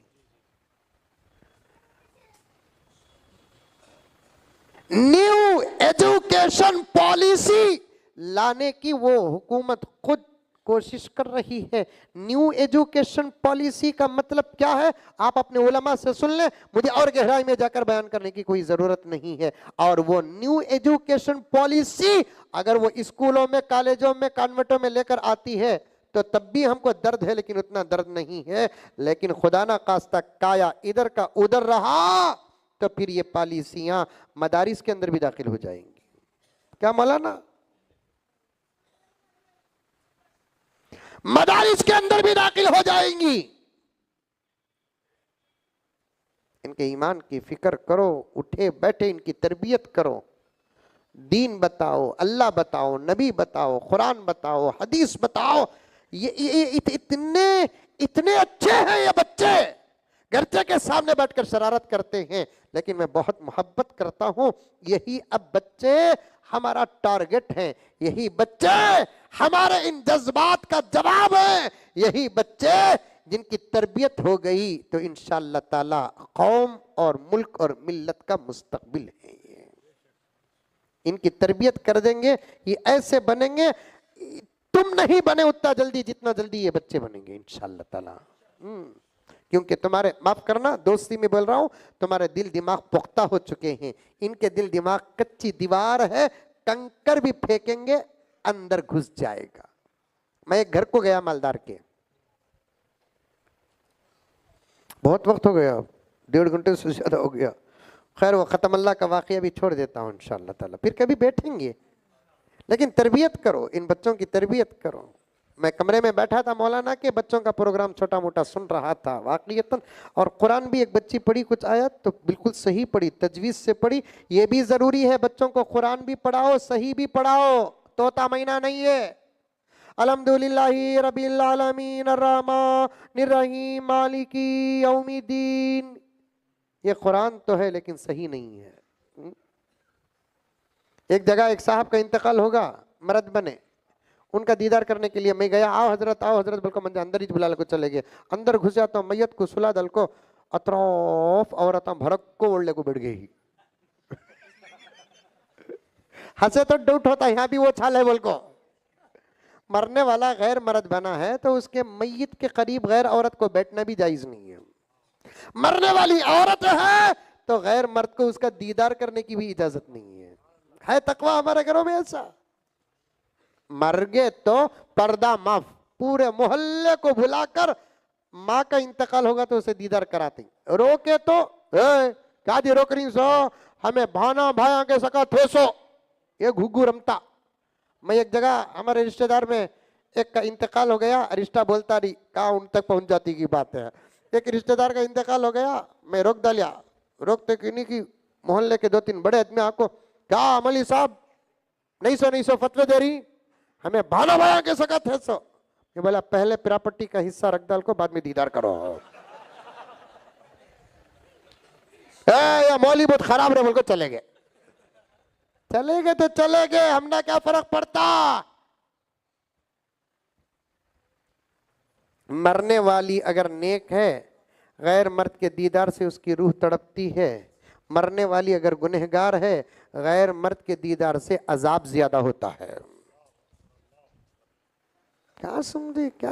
Speaker 1: न्यू एजुकेशन पॉलिसी लाने की वो हुकूमत खुद कोशिश कर रही है। न्यू एजुकेशन पॉलिसी का मतलब क्या है? आप अपने उलमा से सुन लें, मुझे और गहराई में जाकर बयान करने की कोई जरूरत नहीं है। और वो न्यू एजुकेशन पॉलिसी अगर वो स्कूलों में, कॉलेजों में, कॉन्वेंटों में लेकर आती है तो तब भी हमको दर्द है, लेकिन उतना दर्द नहीं है। लेकिन खुदा ना खास्ता काया इधर का उधर रहा तो फिर ये पॉलिसियां मदारिस के अंदर भी दाखिल हो जाएंगी। क्या मौलाना? मदारिस के अंदर भी दाखिल हो जाएंगी। इनके ईमान की फिक्र करो, उठे बैठे इनकी तरबियत करो, दीन बताओ, अल्लाह बताओ, नबी बताओ, कुरान बताओ, हदीस बताओ। ये इतने अच्छे हैं ये बच्चे। गर्चे के सामने बैठकर शरारत करते हैं, लेकिन मैं बहुत मोहब्बत करता हूं। यही अब बच्चे हमारा टारगेट हैं, यही बच्चे हमारे इन जज्बात का जवाब है, यही बच्चे जिनकी तरबियत हो गई तो इंशाअल्लाह ताला कौम और मुल्क और मिल्लत का मुस्तकबिल है। ये इनकी तरबियत कर देंगे, ये ऐसे बनेंगे, तुम नहीं बने उतना जल्दी जितना जल्दी ये बच्चे बनेंगे इंशाअल्लाह ताला। क्योंकि तुम्हारे, माफ करना दोस्ती में बोल रहा हूं, तुम्हारे दिल दिमाग पुख्ता हो चुके हैं, इनके दिल दिमाग कच्ची दीवार है, कंकर भी फेंकेंगे अंदर घुस जाएगा। मैं एक घर को गया मालदार के, बहुत वक्त हो गया, 1.5 घंटे से ज्यादा हो गया। खैर वो खत्म अल्लाह का वाकया भी छोड़ देता हूं इंशाअल्लाह ताला, फिर कभी बैठेंगे। लेकिन तरबियत करो, इन बच्चों की तरबियत करो। मैं कमरे में बैठा था मौलाना के, बच्चों का प्रोग्राम छोटा मोटा सुन रहा था वाकईतन, और कुरान भी एक बच्ची पढ़ी कुछ आयत तो बिल्कुल सही पढ़ी, तजवीज से पढ़ी। ये भी जरूरी है, बच्चों को कुरान भी पढ़ाओ, सही भी पढ़ाओ, तोता महीना नहीं है। अल्हम्दुलिल्लाहि रब्बिल आलमीन अर्रहमानिर रहीम मालिकी यौमिद्दीन, ये कुरान तो है लेकिन सही नहीं है। एक जगह एक साहब का इंतकाल होगा, मर्द बने, उनका दीदार करने के लिए मैं गया, आओ हजरत बोल को मंजा अंदर ही बुला को चले गए। अंदर घुस जाता हूँ, मैयत को सुला दल को अतरफ औरत भड़क को ओढ़ले को बैठ गई। हंसे तो डाउट होता, यहाँ भी वो छाल है बोल को। मरने वाला गैर मर्द बना है तो उसके मैयत के करीब गैर औरत को बैठना भी जायज नहीं है। मरने वाली औरत है तो गैर मर्द को उसका दीदार करने की भी इजाजत नहीं है तकवा हमारे घरों में ऐसा। मर गए तो पर्दा माफ, पूरे मोहल्ले को बुलाकर, माँ का इंतकाल होगा तो उसे दीदार कराते, रोके तो क्या दी रोक रही सो, हमें भाना भाया के सका थे सो, ये घुघू रमता। मैं एक जगह हमारे रिश्तेदार में एक का इंतकाल हो गया, रिश्ता बोलता नहीं, कहा उन तक पहुंच जाती की बात है। एक रिश्तेदार का इंतकाल हो गया, मैं रोक डालिया, रोकते कि नहीं की मोहल्ले के 2-3 बड़े आदमी आपको क्या अमली साहब नहीं सो फतवे दे रही, हमें भाना भाया के सकत है सो। ये बोला पहले प्रॉपर्टी का हिस्सा रख डाल को, बाद में दीदार करो। या मौली बहुत खराब रहे बोल को चले गए तो चले गए, हमने क्या फर्क पड़ता। मरने वाली अगर नेक है, गैर मर्द के दीदार से उसकी रूह तड़पती है। मरने वाली अगर गुनहगार है, गैर मर्द के दीदार से अजाब ज्यादा होता है। क्या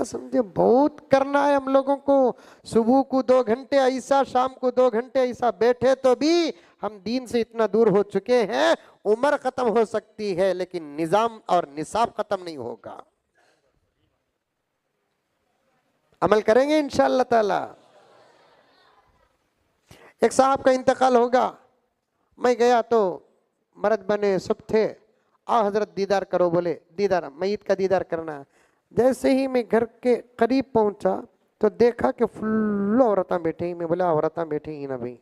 Speaker 1: समझे, बहुत करना है हम लोगों को। सुबह को 2 घंटे ऐसा, शाम को 2 घंटे ऐसा बैठे तो भी हम दीन से इतना दूर हो चुके हैं। उम्र खत्म हो सकती है लेकिन निजाम और निसाब खत्म नहीं होगा। अमल करेंगे इंशाअल्लाह ताला। एक साहब का इंतकाल होगा, मैं गया तो मर्द बने सब थे, आओ हजरत दीदार करो, बोले दीदार, मैयत का दीदार करना। जैसे ही मैं घर के करीब पहुंचा तो देखा कि फुल औरतें बैठी ही। मैं बोला औरतें बैठी ही ना भाई,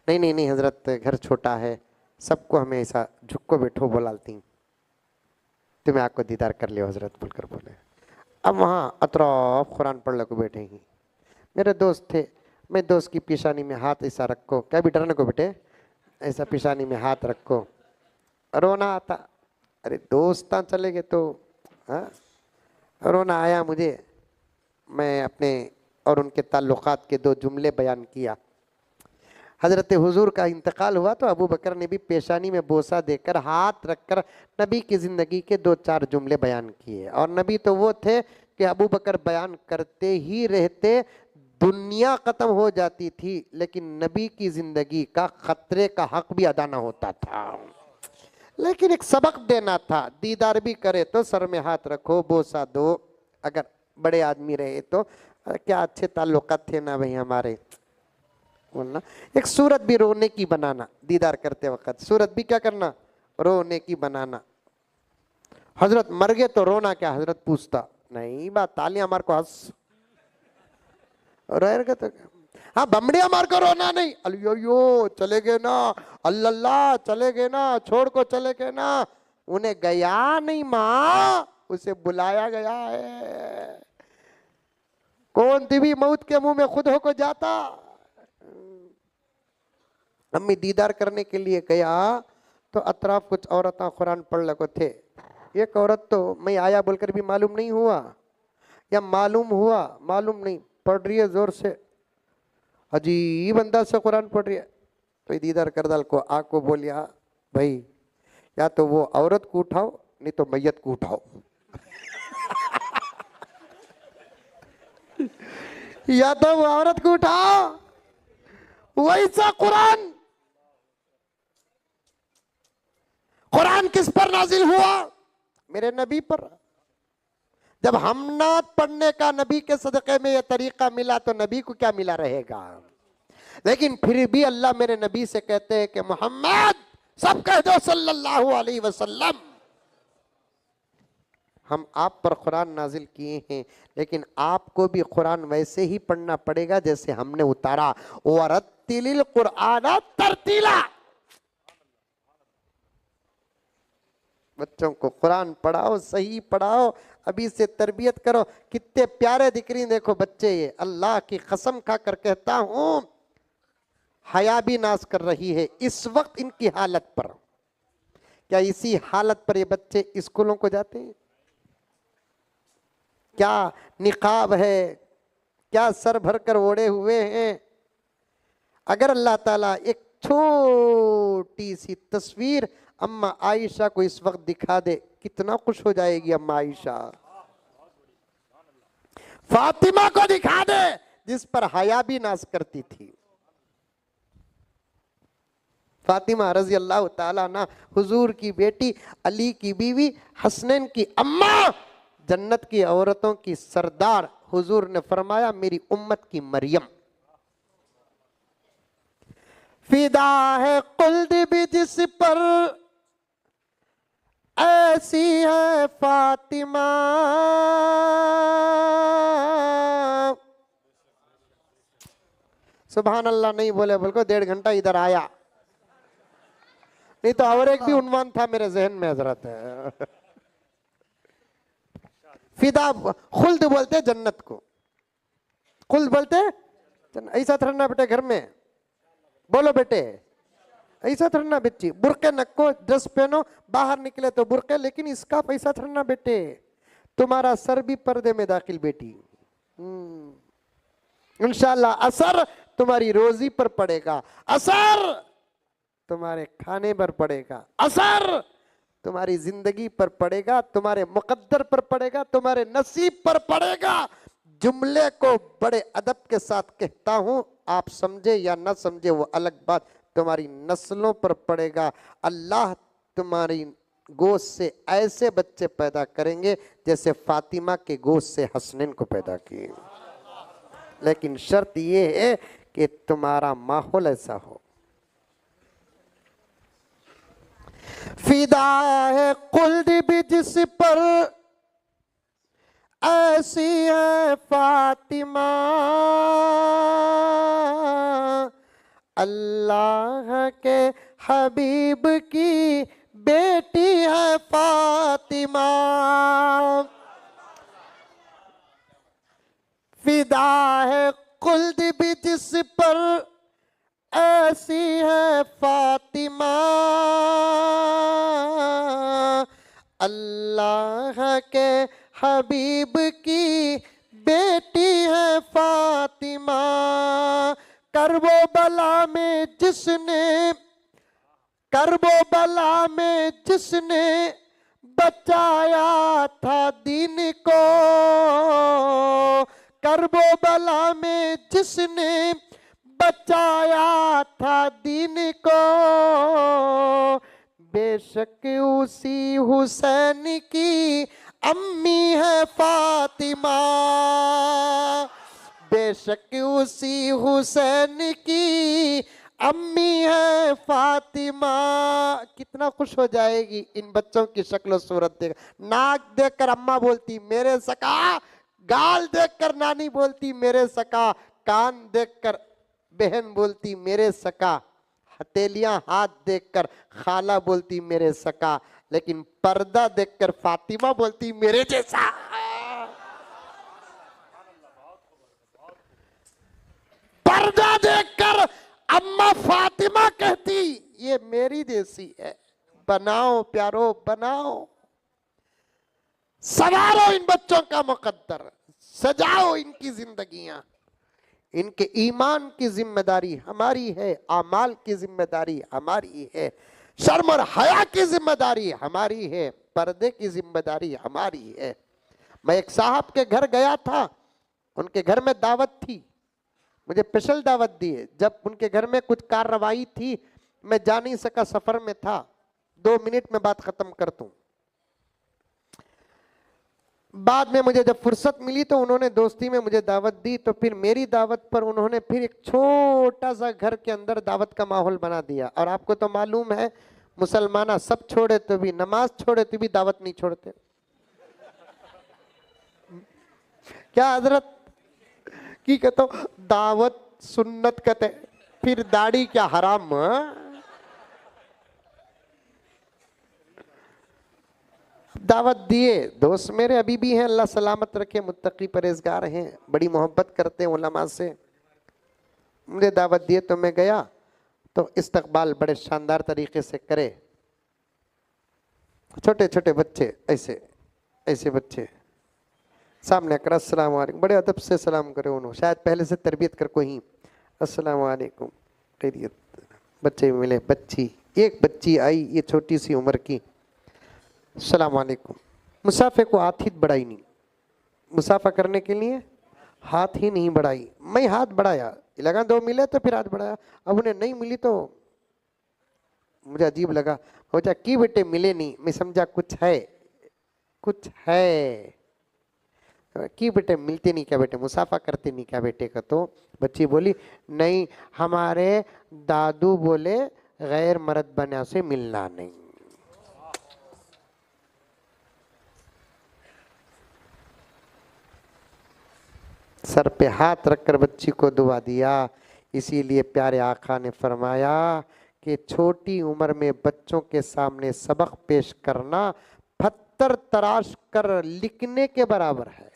Speaker 1: नहीं हजरत घर छोटा है, सबको हमें ऐसा झुक्को बैठो बोलाती, तुम्हें आपको दीदार कर लियो हजरत बोलकर बोले। अब वहाँ अतराफ कुरान पढ़ को बैठे ही मेरे दोस्त थे। मैं दोस्त की पेशानी में हाथ ऐसा रखो, क्या भी डरने को बेटे, ऐसा पेशानी में हाथ रखो, रोना आता। अरे दोस्त चले गए तो हाँ रोना आया मुझे। मैं अपने और उनके ताल्लुकात के 2 जुमले बयान किया। हजरत हुजूर का इंतकाल हुआ तो अबू बकर ने भी पेशानी में बोसा देकर हाथ रखकर नबी की ज़िंदगी के 2-4 जुमले बयान किए। और नबी तो वो थे कि अबू बकर बयान करते ही रहते, दुनिया ख़त्म हो जाती थी लेकिन नबी की ज़िंदगी का खतरे का हक भी अदा न होता था। लेकिन एक सबक देना था, दीदार भी करे तो सर में हाथ रखो, बोसा दो। अगर बड़े आदमी रहे तो क्या अच्छे ताल्लुकात थे ना भाई हमारे, बोलना। एक सूरत भी रोने की बनाना, दीदार करते वक्त सूरत भी क्या करना, रोने की बनाना। हजरत मर गए तो रोना क्या, हजरत पूछता नहीं बात, तालियां मार को हंस रह गए तो हाँ बमड़िया मार कर रोना नहीं, अलियो चले गए ना, अल्लाह चले गए ना, छोड़ को चले गए ना। उन्हें गया नहीं माँ, उसे बुलाया गया है। कौन दिवी मौत के मुंह में खुद होकर जाता। अम्मी दीदार करने के लिए गया तो अतराफ कुछ औरतें कुरान पढ़ लगे थे। एक औरत तो मैं आया बोलकर भी मालूम नहीं हुआ, या मालूम हुआ मालूम नहीं, पढ़ रही है जोर से, अजीब अंदाज से कुरान पढ़ रही है। तो दीदार करदाल को आग को बोलिया, भाई या तो वो औरत को उठाओ नहीं तो मैयत को उठाओ। या तो वो औरत को उठाओ। वैसा कुरान, कुरान किस पर नाजिल हुआ, मेरे नबी पर। जब हम नात पढ़ने का नबी के सदक़े में यह तरीका मिला तो नबी को क्या मिला रहेगा। लेकिन फिर भी अल्लाह मेरे नबी से कहते हैं कि मोहम्मद सब कह दो सल्लल्लाहु अलैहि वसल्लम। हम आप पर कुरान नाजिल किए हैं, लेकिन आपको भी कुरान वैसे ही पढ़ना पड़ेगा जैसे हमने उतारा। वरत्तिलिल कुरान तरतीला। बच्चों को कुरान पढ़ाओ, सही पढ़ाओ, अभी से तरबियत करो। कितने प्यारे दिक्री देखो बच्चे, ये अल्लाह की कसम खाकर कहता हूं हया भी नाश कर रही है इस वक्त इनकी हालत पर। क्या इसी हालत पर ये बच्चे स्कूलों को जाते हैं? क्या निकाब है, क्या सर भरकर ओढ़े हुए हैं? अगर अल्लाह ताला एक छोटी सी तस्वीर अम्मा आयशा को इस वक्त दिखा दे, कितना खुश हो जाएगी अम्मा आयशा। फातिमा को दिखा दे जिस पर हया भी नाश करती थी। फातिमा रजी अल्लाह ताला अन्हा, हुजूर की बेटी, अली की बीवी, हसनैन की अम्मा, जन्नत की औरतों की सरदार। हुजूर ने फरमाया मेरी उम्मत की मरियम। फिदा है कुल्द भी जिस पर, ऐसी है फातिमा। सुभान अल्लाह नहीं बोले बोल 1.5 घंटा इधर आया, नहीं तो और एक भी उन्वान था मेरे जहन में हजरत है। फिदा खुल्द बोलते जन्नत को, खुल्द बोलते ऐसा थरना बेटे घर में, बोलो बेटे ऐसा थरना बच्ची, बुरके नक्को, ड्रेस पहनो, बाहर निकले तो बुरके, लेकिन इसका पैसा थरना बेटे, तुम्हारा सर भी पर्दे में दाखिल बेटी। इंशाल्लाह असर तुम्हारी रोजी पर पड़ेगा, असर तुम्हारे खाने पर पड़ेगा, असर तुम्हारी जिंदगी पर पड़ेगा, तुम्हारे मुकद्दर पर पड़ेगा, तुम्हारे नसीब पर पड़ेगा। जुमले को बड़े अदब के साथ कहता हूं, आप समझे या ना समझे वो अलग बात, तुम्हारी नस्लों पर पड़ेगा। अल्लाह तुम्हारी गोश्त से ऐसे बच्चे पैदा करेंगे जैसे फातिमा के गोश्त से हसनैन को पैदा किए, लेकिन शर्त ये है कि तुम्हारा माहौल ऐसा हो। फिदा है कुल्द भी जिस पर, ऐसी है फातिमा। अल्लाह के हबीब की बेटी है फातिमा। फिदा है कुल्द भी जिस पर, ऐसी है फातिमा। अल्लाह के हबीब की बेटी है फातिमा। करबो बला में जिसने, करबो बला में जिसने बचाया था दीन को, करबो बला में जिसने बचाया था दीन को, बेशक उसी हुसैन की अम्मी है फातिमा। बेशक उसी हुसैन की अम्मी है फातिमा। कितना खुश हो जाएगी इन बच्चों की शक्ल और सूरत देख। नाक देखकर अम्मा बोलती मेरे सका, गाल देखकर नानी बोलती मेरे सका, कान देखकर बहन बोलती मेरे सका, हथेलियां हाथ देखकर खाला बोलती मेरे सका, लेकिन पर्दा देखकर फातिमा बोलती मेरे जैसा। पर्दा देखकर अम्मा फातिमा कहती ये मेरी जैसी है। बनाओ प्यारो बनाओ, सवारो इन बच्चों का मुकद्दर, सजाओ इनकी जिंदगियां। इनके ईमान की जिम्मेदारी हमारी है, आमाल की जिम्मेदारी हमारी है, शर्म और हया की जिम्मेदारी हमारी है, पर्दे की जिम्मेदारी हमारी है। मैं एक साहब के घर गया था, उनके घर में दावत थी, मुझे स्पेशल दावत दी है। जब उनके घर में कुछ कार्रवाई थी, मैं जा नहीं सका, सफर में था। 2 मिनट में बात खत्म कर दूं। बाद में मुझे जब फुर्सत मिली तो उन्होंने दोस्ती में मुझे दावत दी, तो फिर मेरी दावत पर उन्होंने फिर एक छोटा सा घर के अंदर दावत का माहौल बना दिया। और आपको तो मालूम है मुसलमाना सब छोड़े तो भी, नमाज छोड़े तो भी दावत नहीं छोड़ते। क्या हजरत की कहते हो दावत सुन्नत कहते, फिर दाढ़ी क्या हराम? दावत दिए, दोस्त मेरे अभी भी हैं, अल्लाह सलामत रखे, मुत्तकी परहेजगार हैं, बड़ी मोहब्बत करते हैं उलमा से। मुझे दावत दिए तो मैं गया, तो इस्तकबाल बड़े शानदार तरीके से करे। छोटे छोटे बच्चे ऐसे ऐसे बच्चे सामने कर अस्सलाम वालेकुम, बड़े अदब से सलाम करे उन्होंने, शायद पहले से तरबियत कर कोई। अस्सलाम वालेकुम, खैरियत? बच्चे मिले, बच्ची, एक बच्ची आई ये छोटी सी उम्र की, अस्सलाम वालेकुम। मुसाफे को हाथ ही बढ़ाई नहीं, मुसाफा करने के लिए हाथ ही नहीं बढ़ाई। मैं हाथ बढ़ाया, लगा दो मिले तो फिर हाथ बढ़ाया, अब उन्हें नहीं मिली तो मुझे अजीब लगा। हो जा की बेटे मिले नहीं, मैं समझा कुछ है, कुछ है कि बेटे मिलते नहीं क्या, बेटे मुसाफा करते नहीं क्या बेटे का? तो बच्ची बोली नहीं, हमारे दादू बोले गैर मर्द बना से मिलना नहीं। सर पे हाथ रखकर बच्ची को दुआ दिया। इसीलिए प्यारे आका ने फरमाया कि छोटी उम्र में बच्चों के सामने सबक पेश करना पत्थर तराश कर लिखने के बराबर है,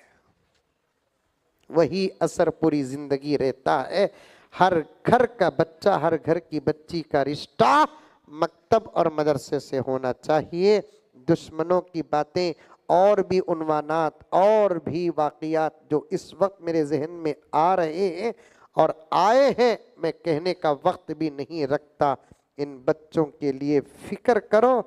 Speaker 1: वही असर पूरी जिंदगी रहता है। हर घर का बच्चा, हर घर की बच्ची का रिश्ता मकतब और मदरसे से होना चाहिए। दुश्मनों की बातें और भी उन्वानात और भी वाक़ियात जो इस वक्त मेरे जहन में आ रहे हैं और आए हैं, मैं कहने का वक्त भी नहीं रखता। इन बच्चों के लिए फिक्र करो।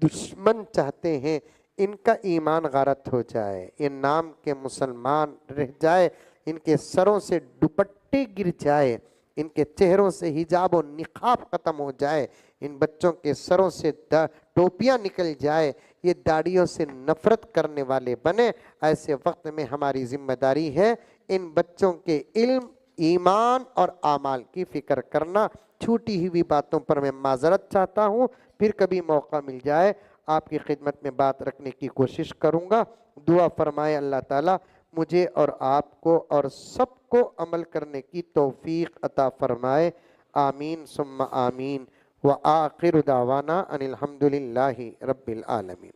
Speaker 1: दुश्मन चाहते हैं इनका ईमान गारत हो जाए, ये नाम के मुसलमान रह जाए, इनके सरों से दुपट्टे गिर जाए, इनके चेहरों से हिजाब और निकाब खत्म हो जाए, इन बच्चों के सरों से टोपियां निकल जाए, ये दाढ़ियों से नफरत करने वाले बने। ऐसे वक्त में हमारी जिम्मेदारी है इन बच्चों के इल्म, ईमान और आमाल की फिक्र करना। छूटी हुई बातों पर मैं माजरत चाहता हूँ, फिर कभी मौका मिल जाए आपकी खिदमत में बात रखने की कोशिश करूँगा। दुआ फरमाए अल्लाह ताला मुझे और आपको और सबको अमल करने की तौफीक अता फरमाए। आमीन सुम्मा आमीन। व आखिर दावाना अनिल हम्दुलिल्लाहि रब्बिल आलमीन।